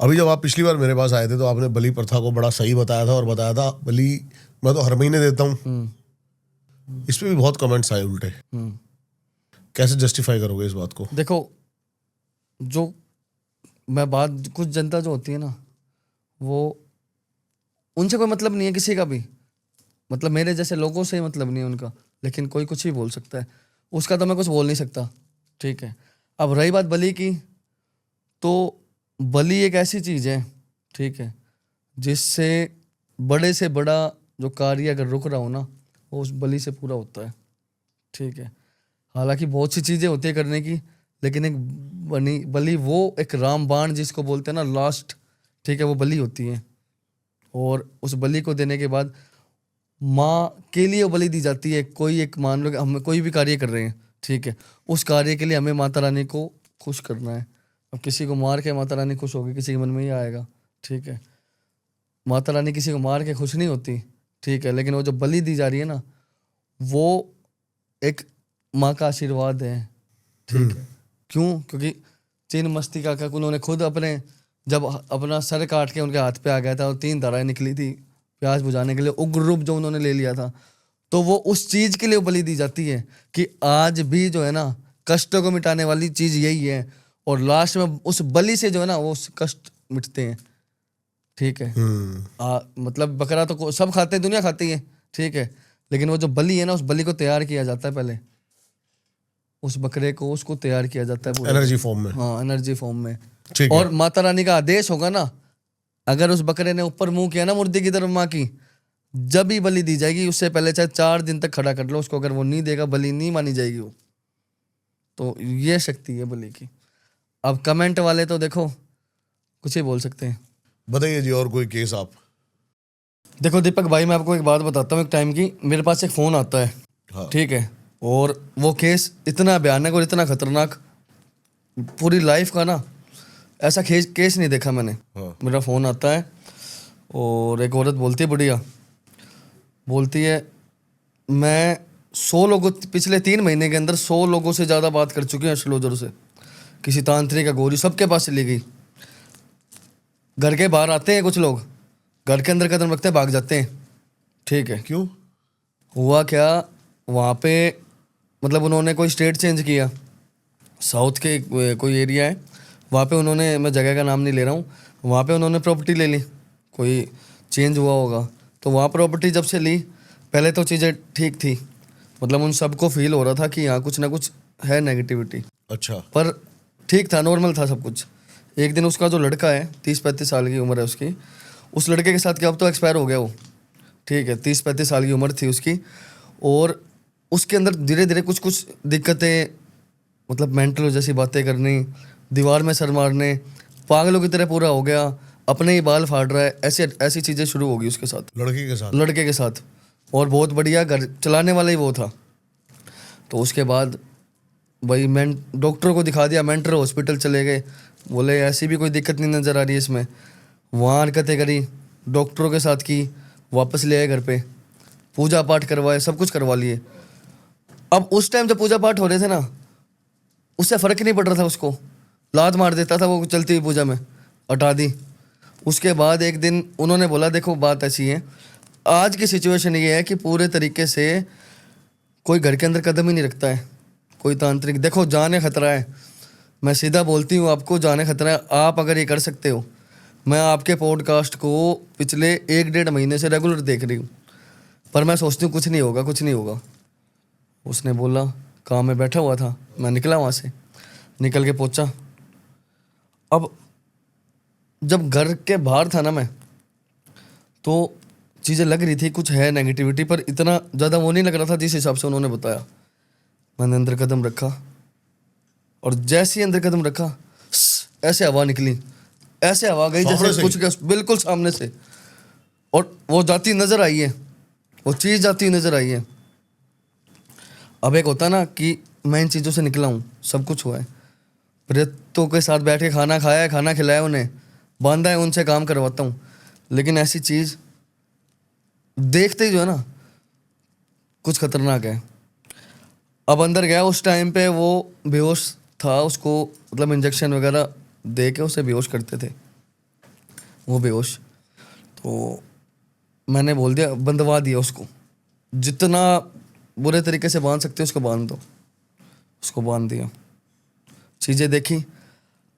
अभी जब आप पिछली बार मेरे पास आए थे तो आपने बलि प्रथा को बड़ा सही बताया था और बताया था बलि मैं तो हर महीने देता हूँ। इस पे भी बहुत कमेंट्स आए उल्टे। कैसे जस्टिफाई करोगे इस बात को? देखो, जो मैं बात, कुछ जनता जो होती है ना, वो उनसे कोई मतलब नहीं है किसी का भी, मतलब मेरे जैसे लोगों से ही मतलब नहीं है उनका, लेकिन कोई कुछ भी बोल सकता है, उसका तो मैं कुछ बोल नहीं सकता, ठीक है। अब रही बात बलि की, तो बलि एक ऐसी चीज़ है, ठीक है, जिससे बड़े से बड़ा जो कार्य अगर रुक रहा हो ना, वो उस बलि से पूरा होता है, ठीक है। हालांकि बहुत सी चीज़ें होती है करने की, लेकिन एक बलि वो एक रामबाण जिसको बोलते हैं ना लास्ट, ठीक है, वो बलि होती है। और उस बलि को देने के बाद माँ के लिए वो बलि दी जाती है। कोई एक, मान लो कि हम कोई भी कार्य कर रहे हैं, ठीक है, उस कार्य के लिए हमें माता रानी को खुश करना है। अब किसी को मार के माता रानी खुश होगी, किसी के मन में ही आएगा, ठीक है। माता रानी किसी को मार के खुश नहीं होती, ठीक है, लेकिन वो जो बलि दी जा रही है ना, वो एक माँ का आशीर्वाद है, ठीक है। क्यों? क्योंकि चिन मस्तिका का उन्होंने खुद अपने, जब अपना सर काट के उनके हाथ पे आ गया था और 3 धाराएं निकली थी प्यास बुझाने के लिए, उग्र रूप जो उन्होंने ले लिया था, तो वो उस चीज के लिए बलि दी जाती है कि आज भी जो है ना कष्टों को मिटाने वाली चीज यही है। और लास्ट में उस बलि से जो है ना वो उस कष्ट मिटते हैं, ठीक है। मतलब बकरा तो सब खाते हैं, दुनिया खाती है, ठीक है, लेकिन वो जो बलि है ना, उस बलि को तैयार किया जाता है पहले, उस बकरे को उसको तैयार किया जाता है पूरा, एनर्जी फॉर्म में। हाँ, एनर्जी फॉर्म में। ठीक है। और माता रानी का आदेश होगा ना, अगर उस बकरे ने ऊपर मुंह किया ना मुर्दी की तरफ माँ की, जब ही बलि दी जाएगी, उससे पहले चाहे 4 दिन तक खड़ा कर लो उसको, अगर वो नहीं देगा बलि नहीं मानी जाएगी वो। तो ये शक्ति है बलि की। अब कमेंट वाले तो देखो कुछ ही बोल सकते हैं। बताइए जी, और कोई केस आप? देखो दीपक भाई, मैं आपको एक बात बताता हूँ। एक टाइम की मेरे पास एक फ़ोन आता है, हाँ। ठीक है, और वो केस इतना भयानक और इतना खतरनाक, पूरी लाइफ का ना ऐसा केस नहीं देखा मैंने। हाँ। मेरा फ़ोन आता है और एक औरत बोलती है, बुढ़िया बोलती है, मैं 100 लोगों, पिछले 3 महीने के अंदर 100 लोगों से ज़्यादा बात कर चुकी हूँ एस्ट्रोलॉजर से, किसी तांत्रिक का गौरी, सबके पास चली गई। घर के बाहर आते हैं कुछ लोग, घर के अंदर कदम रखते हैं, भाग जाते हैं, ठीक है। क्यों? हुआ क्या, वहाँ पे मतलब उन्होंने कोई स्टेट चेंज किया, साउथ के कोई एरिया है वहाँ पे उन्होंने, मैं जगह का नाम नहीं ले रहा हूँ, वहाँ पे उन्होंने प्रॉपर्टी ले ली, कोई चेंज हुआ होगा, तो वहाँ प्रॉपर्टी जब से ली, पहले तो चीज़ें ठीक थी, मतलब उन सबको फील हो रहा था कि यहाँ कुछ ना कुछ है नेगेटिविटी, अच्छा। पर ठीक था, नॉर्मल था सब कुछ। एक दिन उसका जो लड़का है, 30-35 साल की उम्र है उसकी, उस लड़के के साथ क्या, अब तो एक्सपायर हो गया वो, ठीक है, 30-35 साल की उम्र थी उसकी, और उसके अंदर धीरे धीरे कुछ कुछ दिक्कतें, मतलब मेंटल जैसी बातें करनी, दीवार में सर मारने, पागलों की तरह पूरा हो गया, अपने ही बाल फाड़ रहा है, ऐसे ऐसी चीज़ें शुरू हो गई उसके साथ, लड़की के साथ? लड़के के साथ। और बहुत बढ़िया घर चलाने वाला ही वो था। तो उसके बाद भाई मैं डॉक्टर को दिखा दिया, मेंटल हॉस्पिटल चले गए, बोले ऐसी भी कोई दिक्कत नहीं नज़र आ रही है इसमें। वहाँ हरकतें करी, डॉक्टरों के साथ की, वापस ले आए घर पे, पूजा पाठ करवाए, सब कुछ करवा लिए। अब उस टाइम जब पूजा पाठ हो रहे थे ना, उससे फ़र्क नहीं पड़ रहा था उसको, लात मार देता था वो चलती हुई पूजा में, हटा दी। उसके बाद एक दिन उन्होंने बोला, देखो बात ऐसी है, आज की सिचुएशन ये है कि पूरे तरीके से कोई घर के अंदर कदम ही नहीं रखता है, कोई तांत्रिक। देखो जाने खतरा है, मैं सीधा बोलती हूँ आपको, जाने खतरा है। आप अगर ये कर सकते हो, मैं आपके पॉडकास्ट को पिछले 1-1.5 महीने से रेगुलर देख रही हूँ, पर मैं सोचती हूँ कुछ नहीं होगा, कुछ नहीं होगा। उसने बोला, काम में बैठा हुआ था, मैं निकला वहाँ से, निकल के पहुँचा। अब जब घर के बाहर था ना मैं, तो चीज़ें लग रही थी कुछ है नेगेटिविटी, पर इतना ज़्यादा वो नहीं लग रहा था जिस हिसाब से उन्होंने बताया। मैंने अंदर कदम रखा, और जैसे ही अंदर कदम रखा, ऐसे हवा निकली, ऐसे हवा गई जैसे कुछ के बिल्कुल सामने से, और वो जाती नज़र आई है, वो चीज़ जाती हुई नज़र आई है। अब एक होता ना कि मैं इन चीज़ों से निकला हूँ, सब कुछ हुआ है, प्रेतों के साथ बैठ के खाना खाया है, खाना खिलाया उन्हें, बांधा है, उनसे काम करवाता हूँ। लेकिन ऐसी चीज़ देखते ही जो है ना कुछ खतरनाक है। अब अंदर गया, उस टाइम पे वो बेहोश था, उसको मतलब इंजेक्शन वगैरह दे के उसे बेहोश करते थे, वो बेहोश। तो मैंने बोल दिया, बंधवा दिया उसको, जितना बुरे तरीके से बांध सकते उसको बांध दो। उसको बांध दिया, चीज़ें देखी।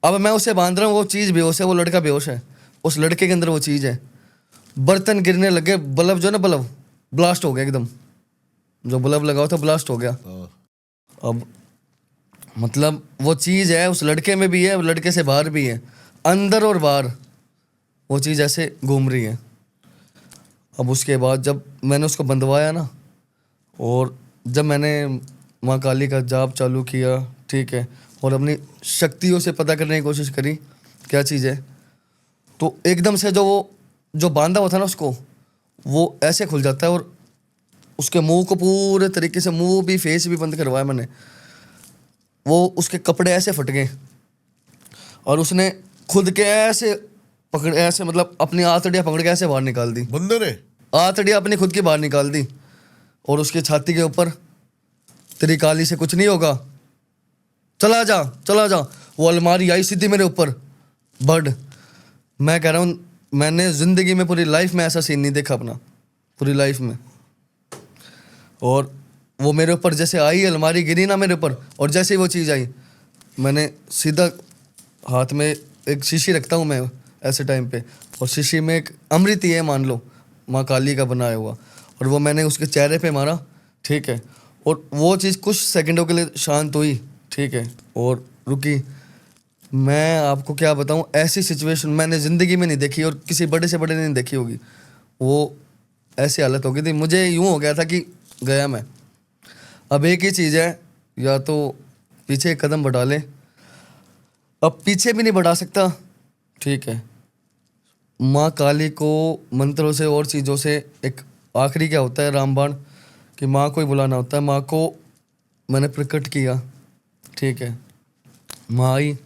अब मैं उसे बांध रहा हूँ, वो चीज़ बेहोश है, वो लड़का बेहोश है, उस लड़के के अंदर वो चीज़ है। बर्तन गिरने लगे, बल्ब जो है ना, बल्ब ब्लास्ट हो गया एकदम, जो बल्ब लगा हुआ था ब्लास्ट हो गया। अब मतलब वो चीज़ है उस लड़के में भी है, लड़के से बाहर भी है, अंदर और बाहर वो चीज़ ऐसे घूम रही है। अब उसके बाद जब मैंने उसको बंधवाया ना, और जब मैंने माँ काली का जाप चालू किया, ठीक है, और अपनी शक्तियों से पता करने की कोशिश करी क्या चीज़ है, तो एकदम से जो बांधा हुआ था ना उसको, वो ऐसे खुल जाता है, और उसके मुंह को पूरे तरीके से, मुंह भी फेस भी बंद करवाया मैंने, वो उसके कपड़े ऐसे फट गए, और उसने खुद के ऐसे पकड़, ऐसे मतलब अपनी आंतड़ियाँ पकड़ के ऐसे बाहर निकाल दी, बंदे ने आंतड़ियाँ अपनी खुद की बाहर निकाल दी, और उसकी छाती के ऊपर, तेरी काली से कुछ नहीं होगा, चला जा चला जा। वो अलमारी आई सीधी मेरे ऊपर, बड। मैं कह रहा हूँ, मैंने ज़िंदगी में पूरी लाइफ में ऐसा सीन नहीं देखा अपना, पूरी लाइफ में। और वो मेरे ऊपर जैसे आई, अलमारी गिरी ना मेरे ऊपर, और जैसे ही वो चीज़ आई, मैंने सीधा हाथ में एक शीशी रखता हूँ मैं ऐसे टाइम पे, और शीशी में एक अमृत ही है मान लो, माँ काली का बनाया हुआ, और वो मैंने उसके चेहरे पे मारा, ठीक है, और वो चीज़ कुछ सेकंडों के लिए शांत हुई, ठीक है, और रुकी। मैं आपको क्या बताऊँ, ऐसी सिचुएशन मैंने ज़िंदगी में नहीं देखी, और किसी बड़े से बड़े ने नहीं देखी होगी। वो ऐसी हालत हो गई थी, मुझे यूँ हो गया था कि गया मैं। अब एक ही चीज़ है, या तो पीछे एक कदम बढ़ा ले, अब पीछे भी नहीं बढ़ा सकता, ठीक है। माँ काली को मंत्रों से और चीज़ों से, एक आखिरी क्या होता है रामबाण, कि माँ को ही बुलाना होता है। माँ को मैंने प्रकट किया, ठीक है, माँ आई,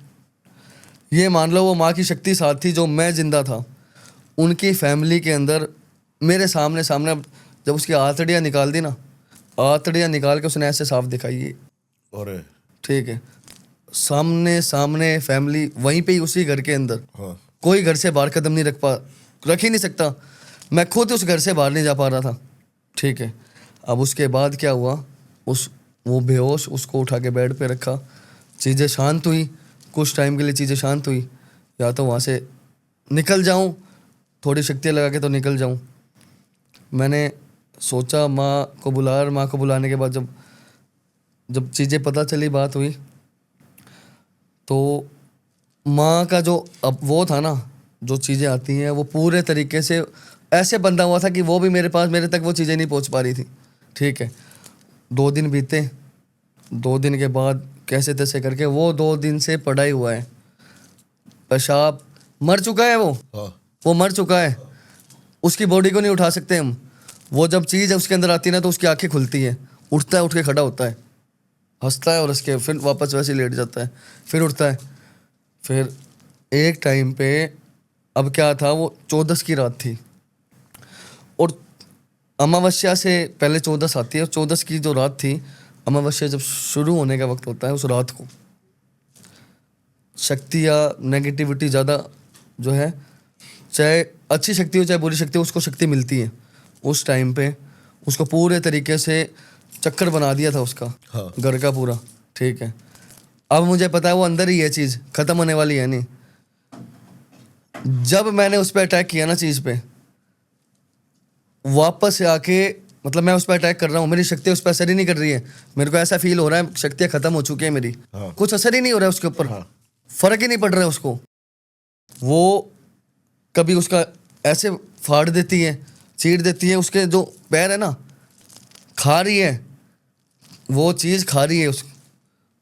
ये मान लो वो माँ की शक्ति साथ थी, जो मैं जिंदा था उनकी फैमिली के अंदर, मेरे सामने सामने। अब जब उसकी आंतड़ियाँ निकाल दी ना, आंतड़ियाँ निकाल के उसने ऐसे साफ दिखाई, अरे ठीक है, सामने सामने फैमिली, वहीं पे ही उसी घर के अंदर। हाँ कोई घर से बाहर कदम नहीं रख ही नहीं सकता, मैं खुद उस घर से बाहर नहीं जा पा रहा था, ठीक है। अब उसके बाद क्या हुआ, वो बेहोश, उसको उठा के बेड पे रखा, चीज़ें शांत हुई, कुछ टाइम के लिए चीज़ें शांत हुई, या तो वहाँ से निकल जाऊँ, थोड़ी शक्तियाँ लगा के तो निकल जाऊँ। मैंने सोचा माँ को बुला, और माँ को बुलाने के बाद जब जब चीज़ें पता चली, बात हुई, तो माँ का जो अब वो था ना, जो चीज़ें आती हैं वो पूरे तरीके से ऐसे बंधा हुआ था कि वो भी मेरे पास, मेरे तक वो चीज़ें नहीं पहुँच पा रही थी, ठीक है। 2 दिन बीते, 2 दिन के बाद कैसे तैसे करके वो 2 दिन से पड़ा ही हुआ है, पेशाब, मर चुका है हाँ वो मर चुका है, उसकी बॉडी को नहीं उठा सकते हम। वो जब चीज़ उसके अंदर आती है ना, तो उसकी आंखें खुलती हैं, उठता है, उठ के खड़ा होता है, हंसता है, और उसके फिर वापस वैसे ही लेट जाता है, फिर उठता है। फिर एक टाइम पे, अब क्या था, वो 14 की रात थी, और अमावस्या से पहले 14 आती है, और 14 की जो रात थी, अमावस्या जब शुरू होने का वक्त होता है, उस रात को शक्ति या नेगेटिविटी ज़्यादा जो है, चाहे अच्छी शक्ति हो चाहे बुरी शक्ति हो, उसको शक्ति मिलती है। उस टाइम पे उसको पूरे तरीके से चक्कर बना दिया था उसका, हाँ। घर का पूरा, ठीक है। अब मुझे पता है वो अंदर ही है, चीज़ ख़त्म होने वाली है नहीं। जब मैंने उस पर अटैक किया ना, चीज़ पे वापस से आके, मतलब मैं उस पर अटैक कर रहा हूँ, मेरी शक्ति उस पर असर ही नहीं कर रही है, मेरे को ऐसा फील हो रहा है शक्तियाँ ख़त्म हो चुकी है मेरी, हाँ। कुछ असर ही नहीं हो रहा है उसके ऊपर, हाँ। फ़र्क ही नहीं पड़ रहा है उसको। वो कभी उसका ऐसे फाड़ देती है, चीर देती है, उसके जो पैर है ना, खा रही है, वो चीज़ खा रही है, उस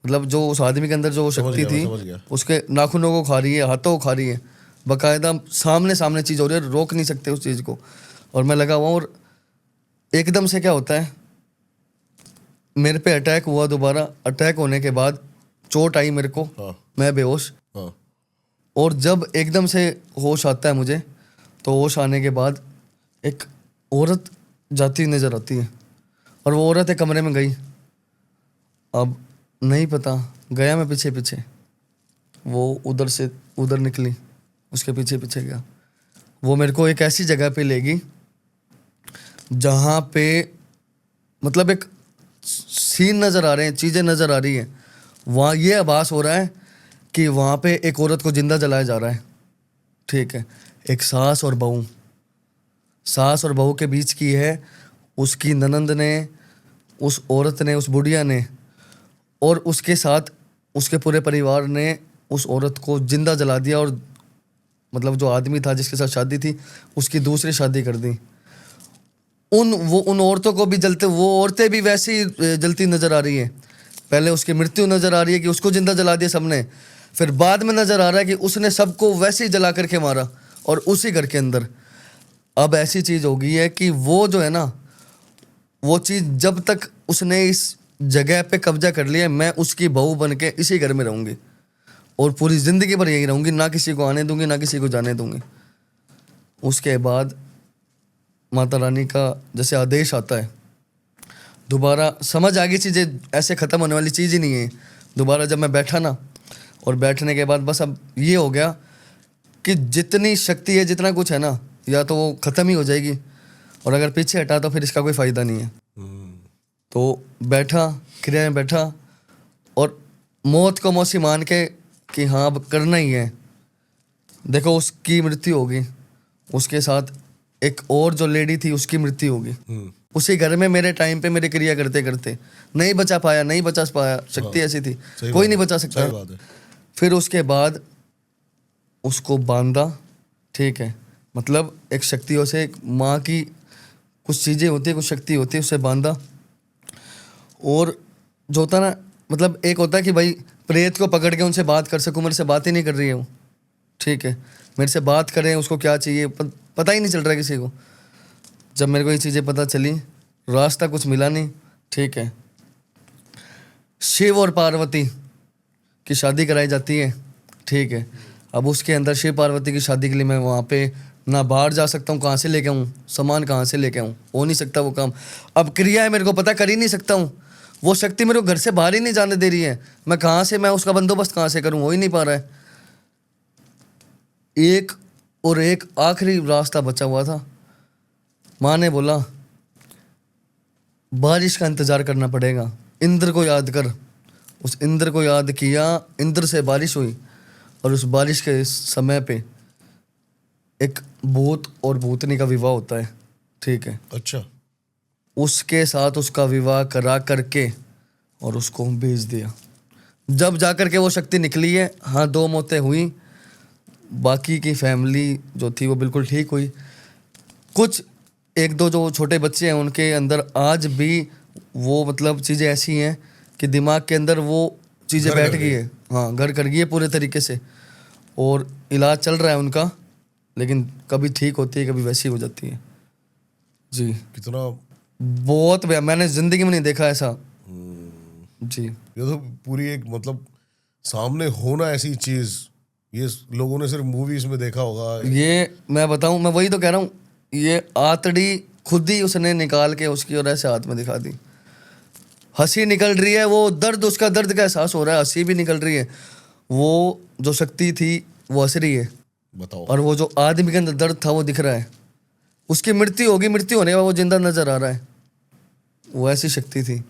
मतलब जो उस आदमी के अंदर जो वो समझ शक्ति गया, मैं थी, समझ गया। उसके नाखूनों को खा रही है, हाथों को खा रही है, बाकायदा सामने सामने चीज़ हो रही है, रोक नहीं सकते उस चीज़ को। और मैं लगा हुआ हूँ, और एकदम से क्या होता है, मेरे पे अटैक हुआ दोबारा। अटैक होने के बाद चोट आई मेरे को, हाँ। मैं बेहोश। हाँ। और जब एकदम से होश आता है मुझे, तो होश आने के बाद एक औरत जाती हुई नज़र आती है, और वो औरत एक कमरे में गई। अब नहीं पता, गया मैं पीछे पीछे, वो उधर से उधर निकली, उसके पीछे पीछे गया। वो मेरे को एक ऐसी जगह पे ले गई जहाँ पे मतलब एक सीन नज़र आ रहे हैं, चीज़ें नज़र आ रही हैं। वहाँ ये आभास हो रहा है कि वहाँ पे एक औरत को जिंदा जलाया जा रहा है, ठीक है। एक सास और बहू, सास और बहू के बीच की है। उसकी ननंद ने, उस औरत ने, उस बुढ़िया ने और उसके साथ उसके पूरे परिवार ने उस औरत को जिंदा जला दिया, और मतलब जो आदमी था जिसके साथ शादी थी, उसकी दूसरी शादी कर दी। उन औरतों को भी जलते, वो औरतें भी वैसे ही जलती नजर आ रही है। पहले उसकी मृत्यु नजर आ रही है कि उसको जिंदा जला दिया सबने, फिर बाद में नजर आ रहा है कि उसने सबको वैसे ही जला करके मारा, और उसी घर के अंदर अब ऐसी चीज हो गई है कि वो जो है ना, वो चीज जब तक उसने इस जगह पे कब्जा कर लिया, मैं उसकी बहू बन के इसी घर में रहूंगी, और पूरी जिंदगी भर यही रहूंगी, ना किसी को आने दूंगी, ना किसी को जाने दूंगी। उसके बाद माता रानी का जैसे आदेश आता है, दोबारा समझ आ गई चीज़ें ऐसे ख़त्म होने वाली चीज़ ही नहीं है। दोबारा जब मैं बैठा ना, और बैठने के बाद बस अब ये हो गया कि जितनी शक्ति है, जितना कुछ है ना, या तो वो ख़त्म ही हो जाएगी, और अगर पीछे हटा तो फिर इसका कोई फ़ायदा नहीं है। तो बैठा, क्रिया में बैठा, और मौत को मौसी मान के कि हाँ अब करना ही है। देखो उसकी मृत्यु होगी, उसके साथ एक और जो लेडी थी उसकी मृत्यु होगी, उसी घर में मेरे टाइम पे मेरे क्रिया करते करते। नहीं बचा पाया, शक्ति ऐसी थी, कोई नहीं बचा सकता। फिर उसके बाद उसको बांधा, ठीक है, मतलब एक शक्तियों से, एक माँ की कुछ चीज़ें होती है, कुछ शक्ति होती है, उससे बांधा। और जो होता ना, मतलब एक होता है कि भाई प्रेत को पकड़ के उनसे बात कर सकूं, मेरे से बात ही नहीं कर रही है वो, ठीक है, मेरे से बात करें, उसको क्या चाहिए पता ही नहीं चल रहा किसी को। जब मेरे को ये चीज़ें पता चली, रास्ता कुछ मिला नहीं, ठीक है, शिव और पार्वती की शादी कराई जाती है, ठीक है। अब उसके अंदर शिव पार्वती की शादी के लिए मैं वहाँ पे ना बाहर जा सकता हूँ, कहाँ से लेके आऊँ सामान, कहाँ से लेके आऊँ, हो नहीं सकता वो काम। अब क्रिया है, मेरे को पता, कर ही नहीं सकता हूँ, वो शक्ति मेरे को घर से बाहर ही नहीं जाने दे रही है। मैं कहाँ से, मैं उसका बंदोबस्त कहाँ से करूँ, हो ही नहीं पा रहा है। एक आखिरी रास्ता बचा हुआ था। माँ ने बोला बारिश का इंतजार करना पड़ेगा, इंद्र को याद कर। उस इंद्र को याद किया, इंद्र से बारिश हुई, और उस बारिश के समय पे एक भूत और भूतनी का विवाह होता है, ठीक है। अच्छा। उसके साथ उसका विवाह करा करके और उसको भेज दिया। जब जा कर के वो शक्ति निकली है, हाँ 2 मौतें हुई, बाकी की फैमिली जो थी वो बिल्कुल ठीक हुई। कुछ 1-2 जो छोटे बच्चे हैं उनके अंदर आज भी वो मतलब चीज़ें ऐसी हैं कि दिमाग के अंदर वो चीज़ें घर बैठ कर गई है, हाँ घर कर गई है पूरे तरीके से, और इलाज चल रहा है उनका, लेकिन कभी ठीक होती है, कभी वैसी हो जाती है। जी, कितना बहुत मैंने ज़िंदगी में नहीं देखा ऐसा। जी, ये तो पूरी एक मतलब सामने होना ऐसी चीज, ये लोगों ने सिर्फ मूवीज में देखा होगा। ये मैं बताऊं, मैं वही तो कह रहा हूँ, ये आतड़ी खुद ही उसने निकाल के उसकी और ऐसे हाथ में दिखा दी। हंसी निकल रही है, वो दर्द, उसका दर्द का एहसास हो रहा है, हंसी भी निकल रही है। वो जो शक्ति थी वो हंस रही है, बताओ। और वो जो आदमी के अंदर दर्द था वो दिख रहा है। उसकी मृत्यु होगी, मृत्यु होने के बाद वो जिंदा नजर आ रहा है। वो ऐसी शक्ति थी।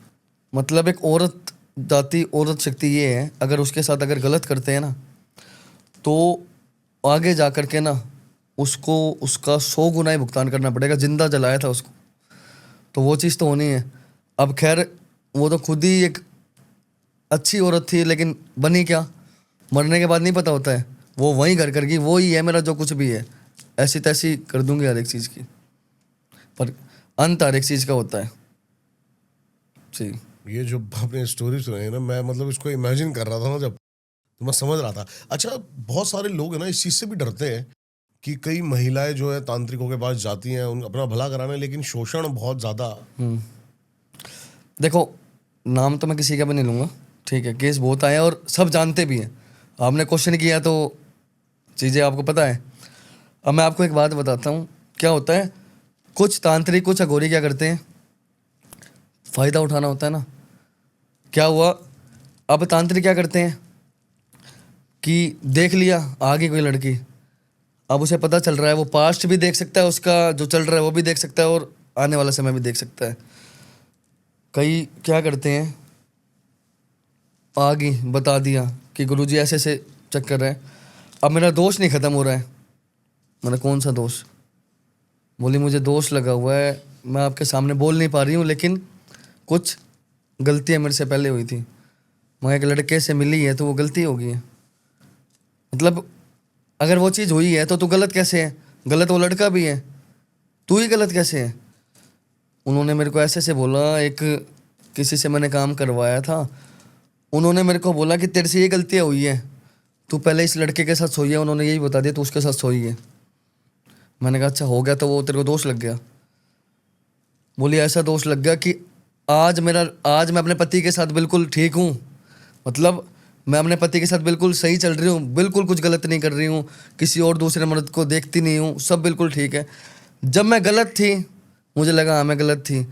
मतलब एक औरत जाति, औरत शक्ति ये है, अगर उसके साथ अगर गलत करते हैं ना, तो आगे जा कर के ना उसको उसका 100 गुना ही भुगतान करना पड़ेगा। जिंदा जलाया था उसको, तो वो चीज़ तो होनी है। अब खैर वो तो खुद ही एक अच्छी औरत थी, लेकिन बनी क्या, मरने के बाद नहीं पता होता है। वो वहीं घर कर गई, वो ही है मेरा जो कुछ भी है, ऐसी तैसी कर दूंगी हर एक चीज़ की, पर अंत हर एक चीज़ का होता है। जी, ये जो आपने स्टोरी सुनाई ना, मैं मतलब इसको इमेजिन कर रहा था ना जब, तो मैं समझ रहा था। अच्छा, बहुत सारे लोग हैं ना इस चीज से भी डरते हैं कि कई महिलाएं जो है तांत्रिकों के पास जाती हैं उन अपना भला कराने, लेकिन शोषण बहुत ज्यादा। देखो नाम तो मैं किसी का भी नहीं लूँगा, ठीक है, केस बहुत आए और सब जानते भी हैं। आपने क्वेश्चन किया तो चीज़ें आपको पता है। अब मैं आपको एक बात बताता हूँ, क्या होता है, कुछ तांत्रिक कुछ अघोरी क्या करते हैं, फ़ायदा उठाना होता है ना। क्या हुआ, अब तांत्रिक क्या करते हैं कि देख लिया आगे कोई लड़की, अब उसे पता चल रहा है, वो पास्ट भी देख सकता है, उसका जो चल रहा है वो भी देख सकता है और आने वाला समय भी देख सकता है। कई क्या करते हैं, आगे बता दिया कि गुरुजी ऐसे ऐसे चक्कर है, अब मेरा दोष नहीं ख़त्म हो रहा है। मैंने कौन सा दोष? बोली मुझे दोष लगा हुआ है, मैं आपके सामने बोल नहीं पा रही हूँ, लेकिन कुछ गलतियाँ मेरे से पहले हुई थी। मैं एक लड़के से मिली है तो वो गलती हो गई है। मतलब अगर वो चीज़ हुई है तो तू गलत कैसे है? गलत वो लड़का भी है, तू ही गलत कैसे है? उन्होंने मेरे को ऐसे से बोला, एक किसी से मैंने काम करवाया था, उन्होंने मेरे को बोला कि तेरे से ये गलतियाँ हुई है, तू पहले इस लड़के के साथ सोई है, उन्होंने यही बता दिया तू उसके साथ सोई है। मैंने कहा अच्छा हो गया, तो वो तेरे को दोष लग गया? बोली ऐसा दोष लग गया कि आज मैं अपने पति के साथ बिल्कुल ठीक हूँ, मतलब मैं अपने पति के साथ बिल्कुल सही चल रही हूँ, बिल्कुल कुछ गलत नहीं कर रही हूँ, किसी और दूसरे मर्द को देखती नहीं हूँ, सब बिल्कुल ठीक है। जब मैं गलत थी, मुझे लगा हाँ मैं गलत थी,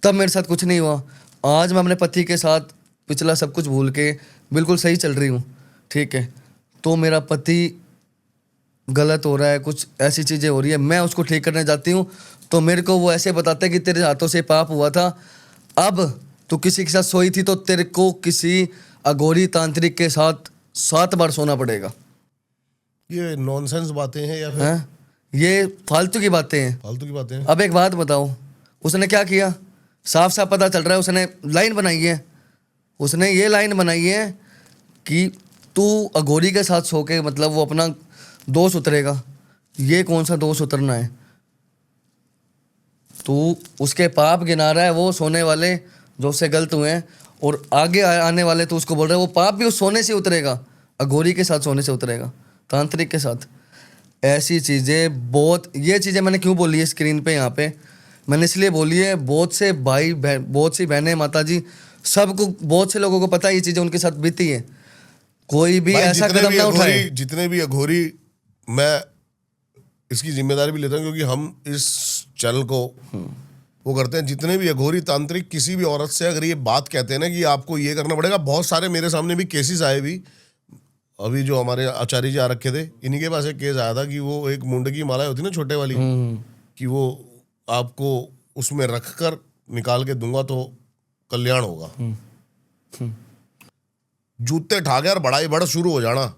तब मेरे साथ कुछ नहीं हुआ। आज मैं अपने पति के साथ पिछला सब कुछ भूल के बिल्कुल सही चल रही हूँ, ठीक है। तो मेरा पति गलत हो रहा है, कुछ ऐसी चीज़ें हो रही है, मैं उसको ठीक करने जाती हूँ तो मेरे को वो ऐसे बताता है कि तेरे हाथों से पाप हुआ था, अब तू किसी के साथ सोई थी तो तेरे को किसी अघोरी तांत्रिक के साथ 7 बार सोना पड़ेगा। ये नॉनसेंस बातें हैं या फिर हैं? ये फालतू की बातें हैं। फालतू की बातें हैं? अब एक बात बताओ, उसने क्या किया? साफ साफ पता चल रहा है, उसने लाइन बनाई है, उसने ये लाइन बनाई है कि तू अघोरी के साथ सो के मतलब वो अपना दोष उतरेगा। ये कौन सा दोष उतरना है? तू उसके पाप गिना रहा है, वो सोने वाले जो उससे गलत हुए हैं, और आगे आने वाले तो उसको बोल रहे हैं वो पाप भी उस सोने से उतरेगा, अघोरी के साथ सोने से उतरेगा, तांत्रिक के साथ। ऐसी चीज़ें बहुत, ये चीज़ें मैंने क्यों बोली है स्क्रीन पे यहाँ पे, मैंने इसलिए बोली है, बहुत से भाई बहुत सी बहनें, माता जी, सबको, बहुत से लोगों को पता है ये चीज़ें उनके साथ बीती है। कोई भी भाई, ऐसा कदम ना उठाए। जितने भी अघोरी, मैं इसकी जिम्मेदारी भी लेता हूँ क्योंकि हम इस चैनल को वो करते हैं, जितने भी अघोरी तांत्रिक किसी भी औरत से अगर ये बात कहते हैं ना कि आपको ये करना पड़ेगा, बहुत सारे मेरे सामने भी केसेस आए भी, अभी जो हमारे आचार्य जी आ रखे थे, इन्हीं के पास एक केस आया था कि वो एक मुंड की माला होती ना छोटे वाली, कि वो आपको उसमें रख कर निकाल के दूंगा तो कल्याण होगा। जूते ठाके और बड़ाई बड़ा शुरू हो जाना।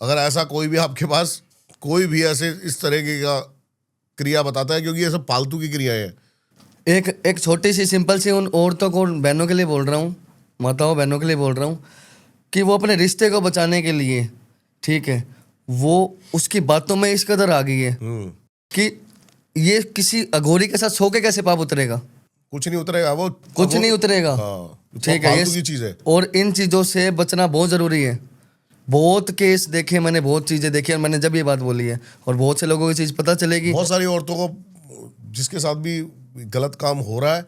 अगर ऐसा कोई भी आपके पास कोई भी ऐसे इस तरह की का क्रिया बताता है, क्योंकि ये सब फालतू की क्रियाएं हैं। एक छोटी सी सिंपल सी उन औरतों को, बहनों के लिए बोल रहा हूँ, माताओं बहनों के लिए बोल रहा हूँ कि वो अपने रिश्ते को बचाने के लिए, ठीक है, वो उसकी बातों में इस कदर आ गई है कि ये किसी अघोरी के साथ सो के कैसे पाप उतरेगा? कुछ नहीं उतरेगा, वो कुछ नहीं उतरेगा। हाँ, ठीक है, फालतू की चीज है। और इन चीज़ों से बचना बहुत ज़रूरी है। बहुत केस देखे मैंने, बहुत चीज़ें देखी, और मैंने जब ये बात बोली है, और बहुत से लोगों को ये चीज़ पता चलेगी। बहुत सारी औरतों को जिसके साथ भी गलत काम हो रहा है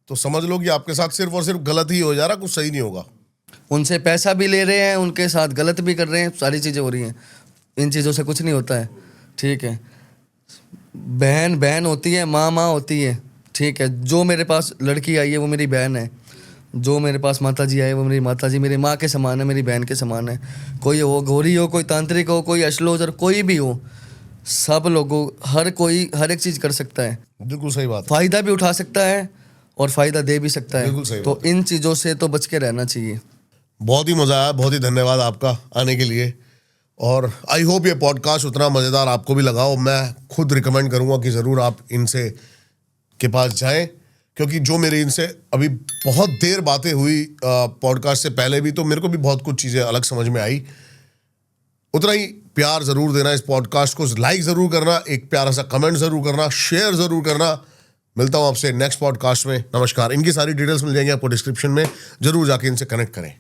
तो समझ लो कि आपके साथ सिर्फ और सिर्फ गलत ही हो जा रहा, कुछ सही नहीं होगा। उनसे पैसा भी ले रहे हैं, उनके साथ गलत भी कर रहे हैं, सारी चीज़ें हो रही हैं। इन चीज़ों से कुछ नहीं होता है, ठीक है। बहन बहन होती है, माँ माँ होती है, ठीक है। जो मेरे पास लड़की आई है वो मेरी बहन है, जो मेरे पास माता जी आए वो मेरी माता जी, मेरी माँ के समान है, मेरी बहन के समान है। कोई हो घोरी हो, कोई तांत्रिक हो, कोई एस्ट्रोलॉजर, कोई भी हो, सब लोगों, हर कोई हर एक चीज़ कर सकता है। बिल्कुल सही बात है। फ़ायदा भी उठा सकता है और फ़ायदा दे भी सकता बिल्कुल सही है। तो इन चीज़ों से तो बच के रहना चाहिए। बहुत ही मज़ा आया, बहुत ही धन्यवाद आपका आने के लिए, और आई होप ये पॉडकास्ट उतना मज़ेदार आपको भी लगा हो। मैं खुद रिकमेंड करूँगा कि ज़रूर आप इनसे के पास जाएं, क्योंकि जो मेरे इनसे अभी बहुत देर बातें हुई पॉडकास्ट से पहले भी, तो मेरे को भी बहुत कुछ चीज़ें अलग समझ में आई। उतना ही प्यार ज़रूर देना इस पॉडकास्ट को, लाइक ज़रूर करना, एक प्यारा सा कमेंट ज़रूर करना, शेयर ज़रूर करना। मिलता हूँ आपसे नेक्स्ट पॉडकास्ट में। नमस्कार। इनकी सारी डिटेल्स मिल जाएंगी आपको डिस्क्रिप्शन में, ज़रूर जाके इनसे कनेक्ट करें।